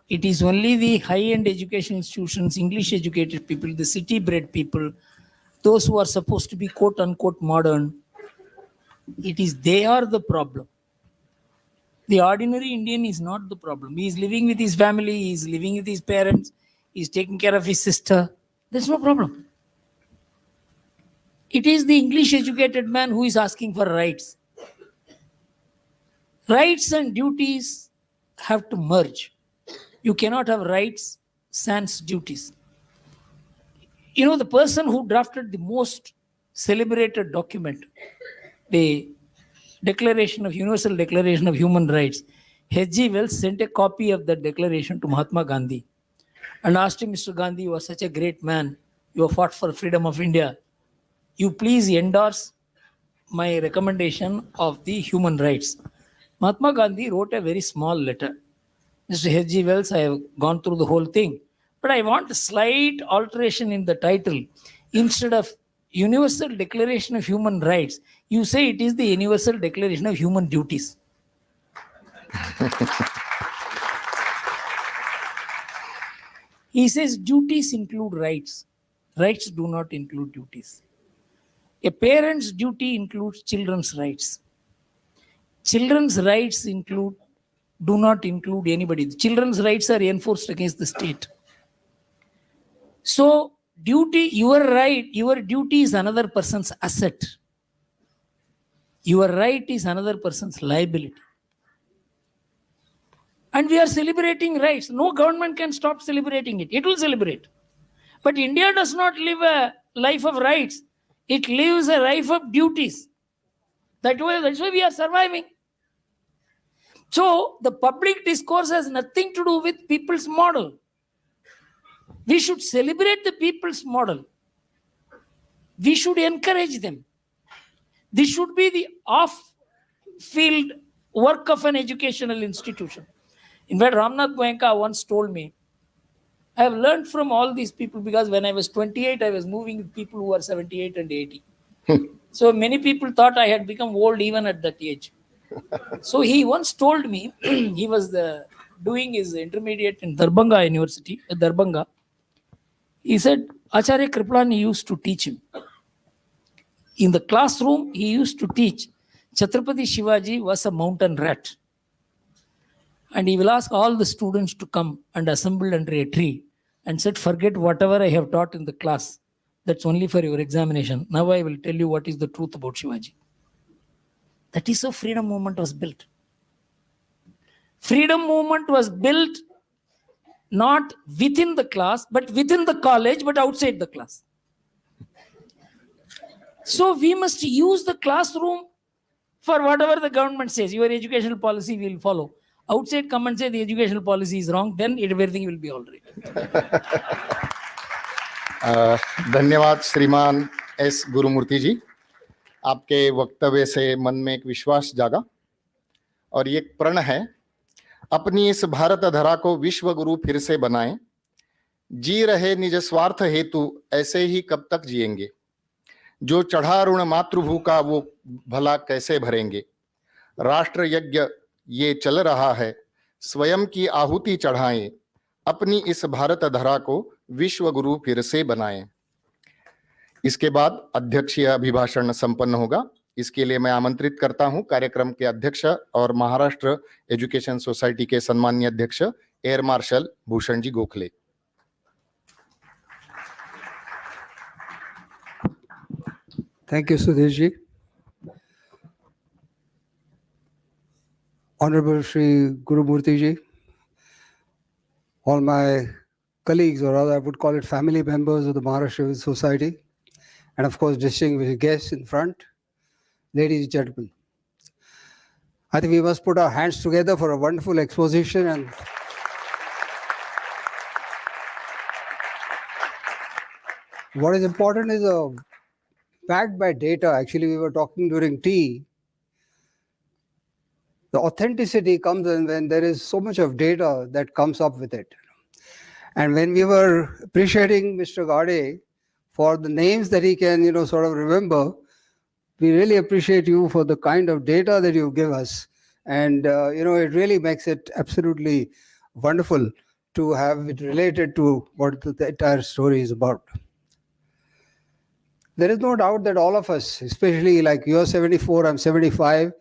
It is only the high-end education institutions, English educated people, the city-bred people, those who are supposed to be quote-unquote modern. They are the problem. The ordinary Indian is not the problem. He is living with his family, he is living with his parents, he is taking care of his sister. There's no problem. It is the English educated man who is asking for rights. Rights and duties have to merge. You cannot have rights sans duties. You know, the person who drafted the most celebrated document, the Universal Declaration of Human Rights, H.G. Wells sent a copy of that declaration to Mahatma Gandhi and asked him, Mr. Gandhi, you are such a great man. You have fought for freedom of India. You please endorse my recommendation of the human rights. Mahatma Gandhi wrote a very small letter. Mr. H.G. Wells, I have gone through the whole thing, but I want a slight alteration in the title. Instead of Universal Declaration of Human Rights, you say it is the Universal Declaration of Human Duties. He says duties include rights. Rights do not include duties. A parent's duty includes children's rights. Children's rights do not include anybody. Children's rights are enforced against the state. So, duty, your right, your duty is another person's asset. Your right is another person's liability. And we are celebrating rights. No government can stop celebrating it. It will celebrate. But India does not live a life of rights. It lives a life of duties. That's why we are surviving. So the public discourse has nothing to do with people's model. We should celebrate the people's model. We should encourage them. This should be the off-field work of an educational institution. In fact, Ramnath Goenka once told me, I have learned from all these people because when I was 28, I was moving with people who were 78 and 80. So many people thought I had become old even at that age. So he once told me, he was doing his intermediate in Darbhanga University, Darbhanga. He said, Acharya Kripalani used to teach him. In the classroom, he used to teach. Chhatrapati Shivaji was a mountain rat. And he will ask all the students to come and assemble under a tree and said, forget whatever I have taught in the class. That's only for your examination. Now I will tell you what is the truth about Shivaji. That is how freedom movement was built. Freedom movement was built not within the class, but within the college, but outside the class. So we must use the classroom for whatever the government says. Your educational policy will follow. Outside come and say the educational policy is wrong, then everything will be all right. धन्यवाद श्रीमान S Gurumurthy जी, आपके वक्तव्य से मन में एक विश्वास जागा और ये एक प्रण है, अपनी इस भारत धरा को विश्व गुरु फिर से बनाएं, जी रहे निज स्वार्थ हेतु ऐसे ही कब तक जिएंगे, जो चढ़ा ऋण मातृभू का वो भला कैसे भरेंगे, राष्ट्र यज्ञ ये चल रहा है, स्वयं की आहुति चढ़ाएं, अपनी इस भारत धरा को विश्व गुरु फिर से बनाएं। इसके बाद अध्यक्षीय अभिभाषण संपन्न होगा। इसके लिए मैं आमंत्रित करता हूं कार्यक्रम के अध्यक्ष और महाराष्ट्र एजुकेशन सोसाइटी के सम्माननीय अध्यक्ष air marshal Bhushan ji Gokhale. Thank you, Sudhir ji. Honorable Shri Gurumurthy ji, all my colleagues, or rather I would call it family members of the Maharashtra Society, and of course distinguished guests in front, ladies and gentlemen. I think we must put our hands together for a wonderful exposition, and what is important is backed by data. Actually, we were talking during tea. The authenticity comes in when there is so much of data that comes up with it. And when we were appreciating Mr. Gade for the names that he can, sort of remember, we really appreciate you for the kind of data that you give us. And, it really makes it absolutely wonderful to have it related to what the entire story is about. There is no doubt that all of us, especially like you're 74, I'm 75,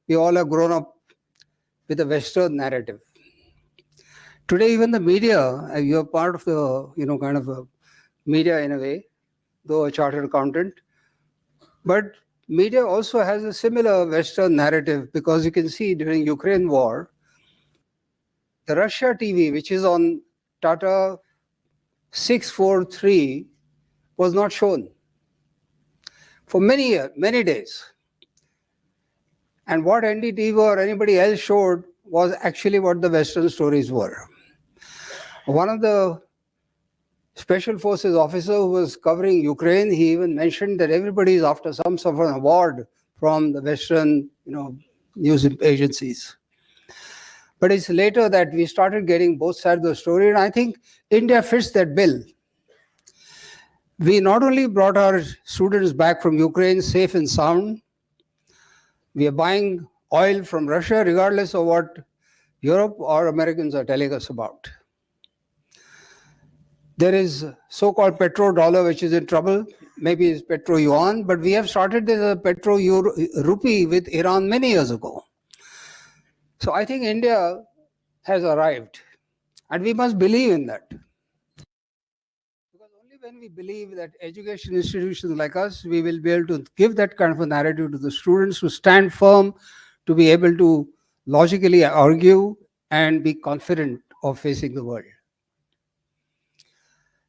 we all have grown up with a Western narrative. Today, even the media, you're part of the, kind of a media in a way, though a chartered accountant. But media also has a similar Western narrative because you can see during Ukraine war, the Russia TV, which is on Tata 643, was not shown for many years, many days. And what NDTV or anybody else showed was actually what the Western stories were. One of the special forces officer who was covering Ukraine, he even mentioned that everybody is after some sort of an award from the Western, news agencies. But it's later that we started getting both sides of the story, and I think India fits that bill. We not only brought our students back from Ukraine safe and sound, we are buying oil from Russia regardless of what Europe or Americans are telling us about. There is so-called petrodollar which is in trouble. Maybe it's petro yuan, but we have started the petro rupee with Iran many years ago. So I think India has arrived, and we must believe in that. Because only when we believe that education institutions like us, we will be able to give that kind of a narrative to the students, to stand firm, to be able to logically argue and be confident of facing the world.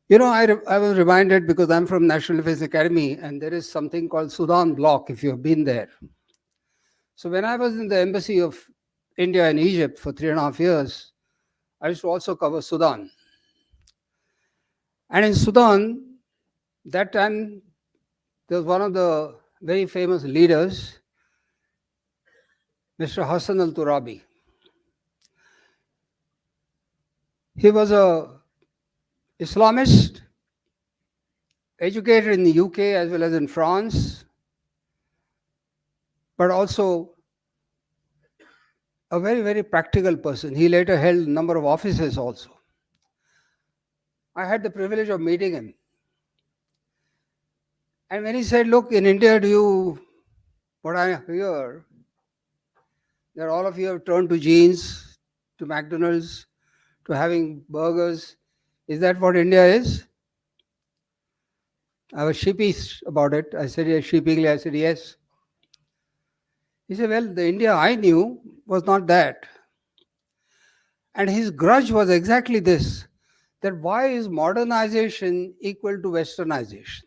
You know, I was reminded, because I'm from National Defense Academy, and there is something called Sudan Block, if you have been there. So when I was in the embassy of India and Egypt for 3.5 years, I used to also cover Sudan. And in Sudan, that time, there was one of the very famous leaders, Mr. Hassan al-Turabi. He was a Islamist, educated in the UK as well as in France, but also a very, very practical person. He later held a number of offices also. I had the privilege of meeting him. And when he said, look, in India, what I hear, that all of you have turned to jeans, to McDonald's, to having burgers. Is that what India is? I was sheepish about it. I said, yes, sheepishly, I said, yes. He said, well, the India I knew was not that. And his grudge was exactly this, that why is modernization equal to westernization?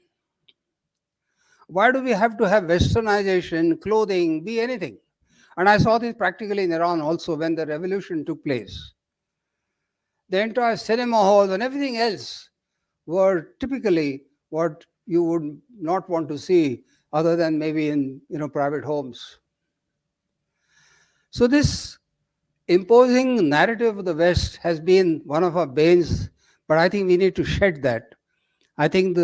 Why do we have to have westernization, clothing, be anything? And I saw this practically in Iran also when the revolution took place. The entire cinema halls and everything else were typically what you would not want to see other than maybe in private homes. So this imposing narrative of the West has been one of our banes, but I think we need to shed that. I think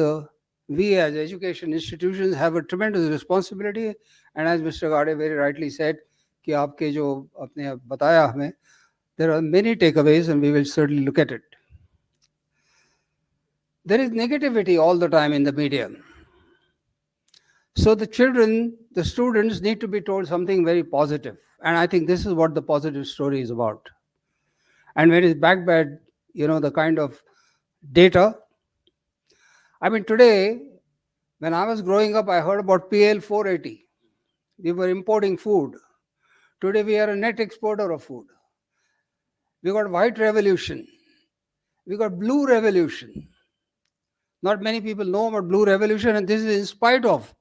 we as education institutions have a tremendous responsibility, and as Mr. Gade very rightly said, कि आपके जो आपने बताया हमें, there are many takeaways and we will certainly look at it. There is negativity all the time in the media. So the children, the students need to be told something very positive. And I think this is what the positive story is about. And when it's backed by, the kind of data. I mean, today, when I was growing up, I heard about PL 480. We were importing food. Today, we are a net exporter of food. We got white revolution. We got blue revolution. Not many people know about blue revolution, and this is in spite of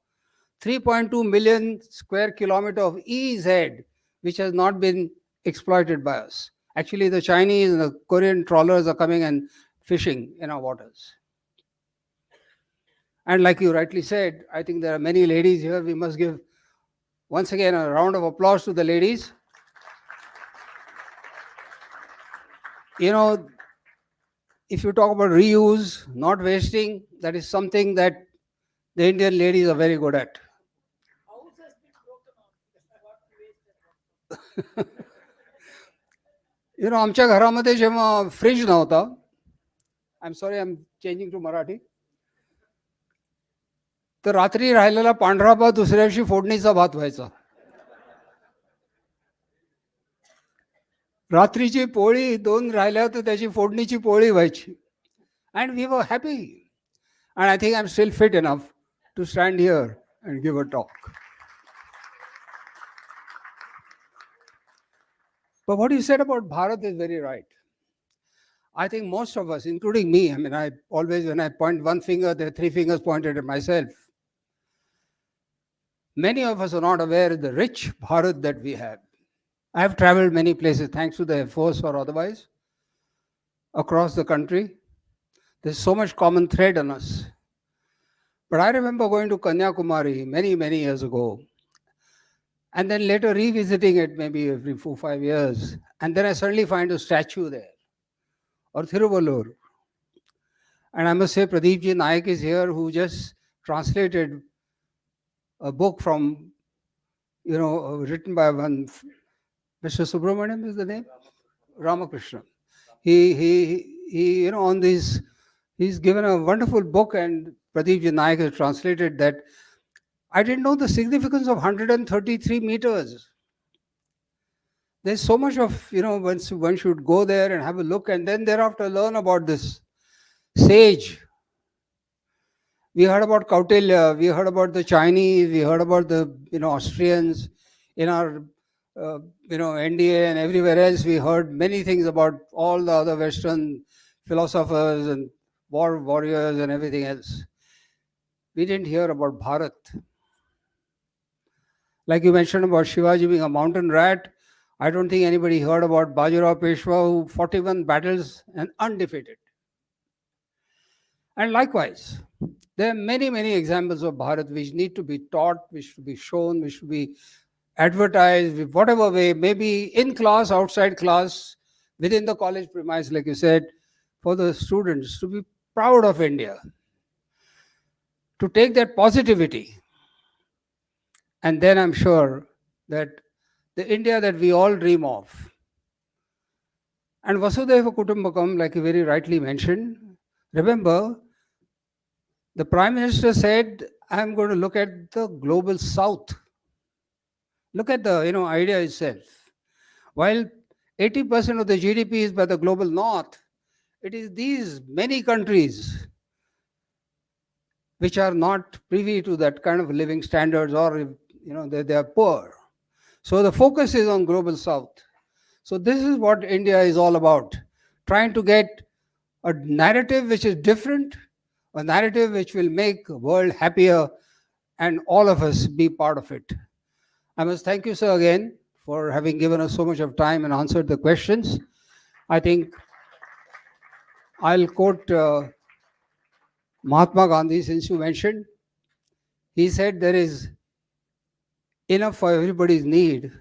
3.2 million square kilometer of EEZ, which has not been exploited by us. Actually, the Chinese and the Korean trawlers are coming and fishing in our waters. And like you rightly said, I think there are many ladies here. We must give once again a round of applause to the ladies. If you talk about reuse, not wasting, that is something that the Indian ladies are very good at. आमच्या घरामध्ये जेव्हा freeze नव्हता, I'm sorry, I'm changing to Marathi. तर रात्री राहिलेला पांढरा भात दुसऱ्या दिवशी फोडणीचा भात व्हायचा. रात्रीची पोळी 2 राहिल्या तर त्याची फोडणीची पोळी व्हायची. And we were happy. And I think I'm still fit enough to stand here and give a talk. But what you said about Bharat is very right. I think most of us, including me, I always, when I point one finger, there are 3 fingers pointed at myself. Many of us are not aware of the rich Bharat that we have. I have traveled many places, thanks to the Air Force or otherwise, across the country. There's so much common thread on us. But I remember going to Kanyakumari many, many years ago, and then later revisiting it maybe every 4-5 years. And then I suddenly find a statue there, or Thiruvallur. And I must say, Pradeep Ji Naik is here, who just translated a book from, written by one, Mr. Subramaniam is the name? Ramakrishna. He, on this, he's given a wonderful book, and Pradeep Ji Naik has translated that. I didn't know the significance of 133 meters. There's so much of, one should go there and have a look and then thereafter learn about this sage. We heard about Kautilya, we heard about the Chinese, we heard about the, Austrians in our, NDA and everywhere else. We heard many things about all the other Western philosophers and warriors and everything else. We didn't hear about Bharat. Like you mentioned about Shivaji being a mountain rat, I don't think anybody heard about Bajirao Peshwa, who 41 battles and undefeated. And likewise, there are many, many examples of Bharat which need to be taught, which should be shown, which should be advertised, in whatever way, maybe in class, outside class, within the college premise, like you said, for the students to be proud of India, to take that positivity. And then I'm sure that the India that we all dream of. And Vasudhaiva Kutumbakam, like you very rightly mentioned, remember, the Prime Minister said, I'm going to look at the global South. Look at the idea itself. While 80% of the GDP is by the global North, it is these many countries which are not privy to that kind of living standards, or they are poor. So the focus is on global South. So this is what India is all about, trying to get a narrative which is different, a narrative which will make the world happier and all of us be part of it. I must thank you, sir, again for having given us so much of time and answered the questions. I think I'll quote Mahatma Gandhi, since you mentioned. He said there is enough for everybody's need,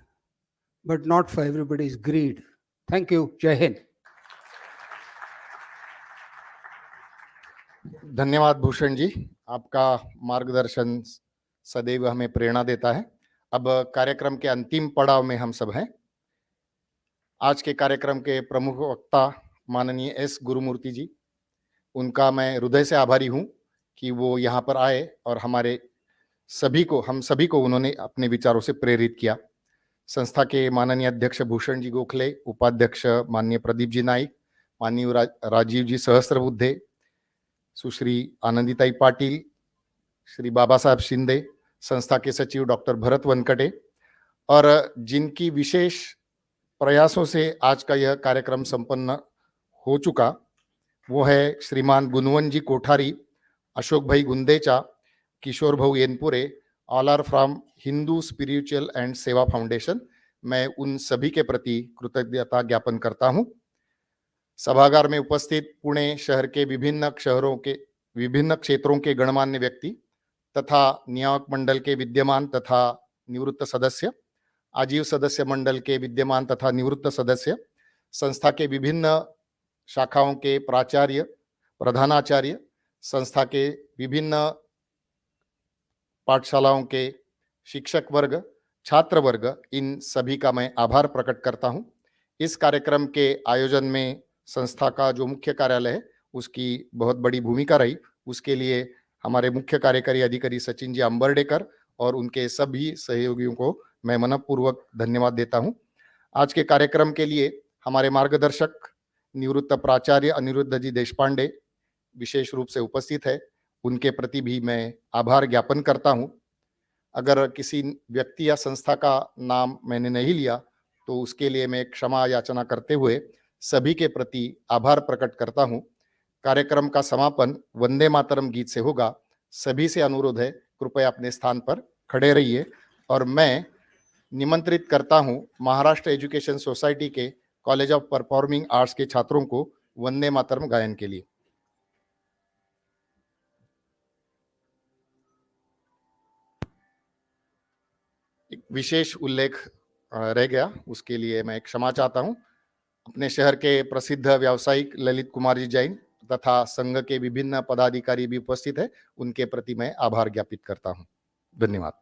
but not for everybody's greed. Thank you. Jai Hind. धन्यवाद भूषण जी, आपका मार्गदर्शन सदैव हमें प्रेरणा देता है। अब कार्यक्रम के अंतिम पड़ाव में हम सब हैं। आज के कार्यक्रम के प्रमुख वक्ता माननीय एस गुरुमूर्ति जी, उनका मैं हृदय से आभारी हूं कि वो यहाँ पर आए और हम सभी को उन्होंने अपने विचारों से प्रेरित किया। संस्था के माननीय अध्यक्ष भूषण जी गोखले, उपाध्यक्ष माननीय प्रदीप जी नाइक, माननीय राजीव जी सहस्त्रबुद्धे, सुश्री आनंदीताई पाटिल, श्री बाबा साहब शिंदे, संस्था के सचिव डॉक्टर भरत वनकटे, और जिनकी विशेष प्रयासों से आज का यह कार्यक्रम संपन्न हो चुका, वो है श्रीमान गुणवंत जी कोठारी, अशोक भाई Gundecha, Kishor Bhau Yenpure, all are from Hindu spiritual and Seva foundation. मैं उन सभी के प्रति कृतज्ञता ज्ञापन करता हूं। सभागार में उपस्थित पुणे शहर के विभिन्न क्षेत्रों के गणमान्य व्यक्ति तथा नियामक मंडल के विद्यमान तथा निवृत्त सदस्य, आजीव सदस्य मंडल के विद्यमान तथा निवृत्त सदस्य, संस्था के विभिन्न शाखाओं के प्राचार्य, प्रधानाचार्य, संस्था के विभिन्न पाठशालाओं के शिक्षक वर्ग, छात्र वर्ग, इन सभी का मैं आभार प्रकट करता हूं। इस कार्यक्रम के आयोजन में संस्था का जो मुख्य कार्यालय है उसकी बहुत बड़ी भूमिका रही। उसके लिए हमारे मुख्य कार्यकारी अधिकारी सचिन जी अंबरडेकर और उनके सभी सहयोगियों को मैं मनपूर्वक धन्यवाद देता हूं। आज के कार्यक्रम के लिए हमारे मार्गदर्शक निवृत्त प्राचार्य अनिरुद्ध जी देशपांडे विशेष रूप से उपस्थित है, उनके प्रति भी मैं आभार ज्ञापन करता हूं। अगर किसी व्यक्ति या संस्था का नाम मैंने नहीं लिया तो उसके लिए मैं क्षमा याचना करते हुए सभी के प्रति आभार प्रकट करता हूं। कार्यक्रम का समापन वंदे मातरम गीत से होगा। सभी से अनुरोध है, कृपया अपने स्थान पर खड़े रहिए और मैं निमंत्रित करता हूं महाराष्ट्र एजुकेशन सोसाइटी के कॉलेज ऑफ परफॉर्मिंग आर्ट्स के छात्रों को वंदे मातरम गायन के लिए। एक विशेष उल्लेख रह गया, उसके लिए मैं क्षमा चाहता हूं। अपने शहर के प्रसिद्ध व्यावसायिक ललित कुमार जी जैन, तथा संघ के विभिन्न पदाधिकारी भी उपस्थित है, उनके प्रति मैं आभार ज्ञापित करता हूं। धन्यवाद।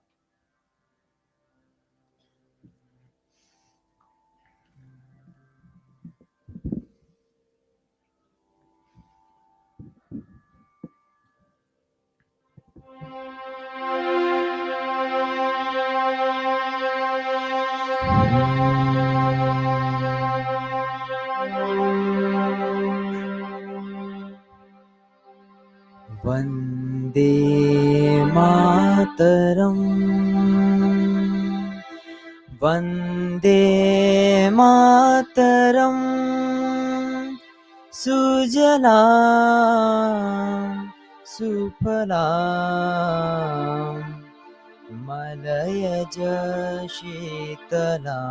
वन्दे मातरम् वन्दे मातरम् सुजलां सुफलां मलयज शीतलां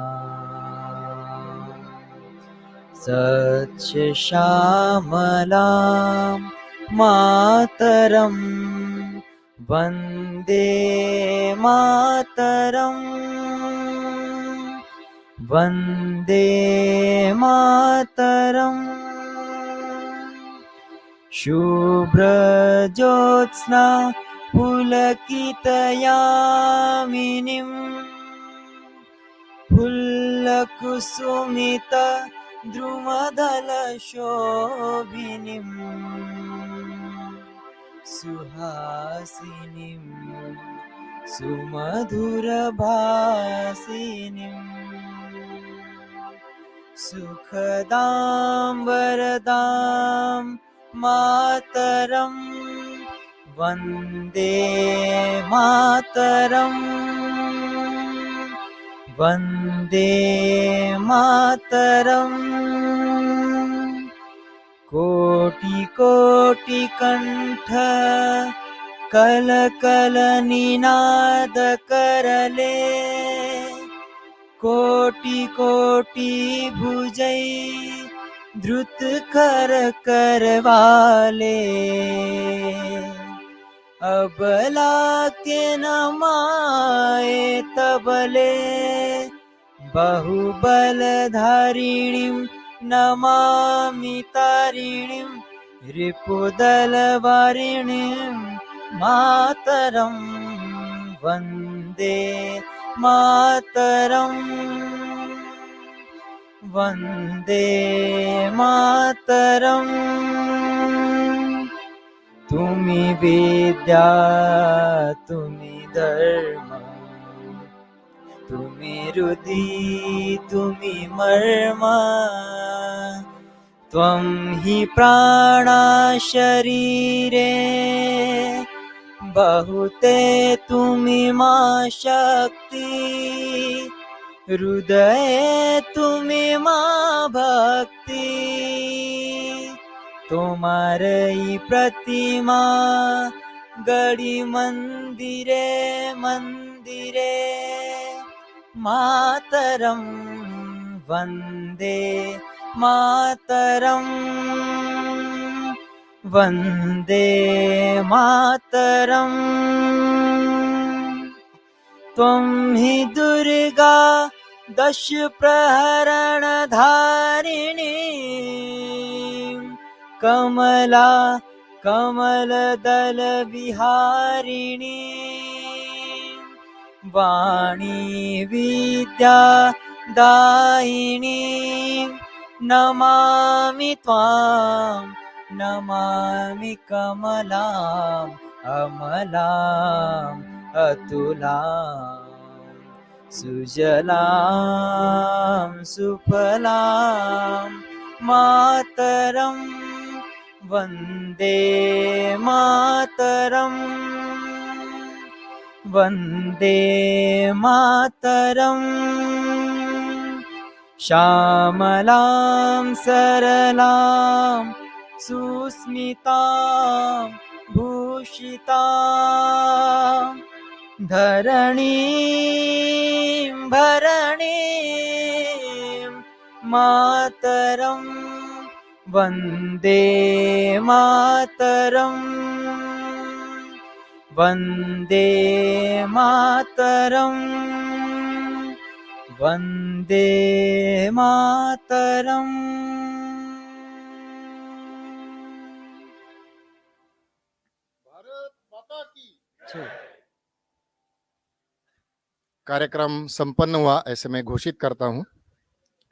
सस्यश्यामलां मातरं वन्दे मातरम् वन्दे मातरम् शुभ्रज्योत्स्ना पुलकितयामिनीं फुल्लकुसुमित द्रुमदलशोभिनीं सुहासिनीं सुमधुरभासिनीं सुखदां वरदां मातरं वन्दे मातरम् वन्दे मातरम् कोटि कोटि कंठ कल निनाद करले कोटि कोटि भुजै द्रुत करवाले अबला के नमाए तबले बहुबलधारिणीं नमामि तारिणीं रिपुदलवारिणीं मातरं वन्दे मातरम् वन्दे मातरम् तुमि विद्या तुमि धर्म तुमि हृदि तुमि मर्म त्वं हि प्राणा शरीरे बहुते तुमि मा शक्ति हृदये तुमि मा भक्ति तुम्हारी प्रतिमा गढ़ी मंदिरे मंदिरे मातरं वन्दे मातरं वन्दे मातरम् त्वं हि दुर्गा दश प्रहरण धारिणी कमला कमलदल विहारिणी वाणी विद्या दायिनी नमामि त्वां नमामि कमलाम् अमलाम् अतुलां सुजलां सुफलां मातरं वन्दे मातरम् वन्दे मातरम् श्यामलां सरलां सुस्मितां भूषितां धरणीं भरणीं मातरं वन्दे मातरम् वन्दे मातरम् वन्दे मातरम् कार्यक्रम संपन्न हुआ ऐसे मैं घोषित करता हूं।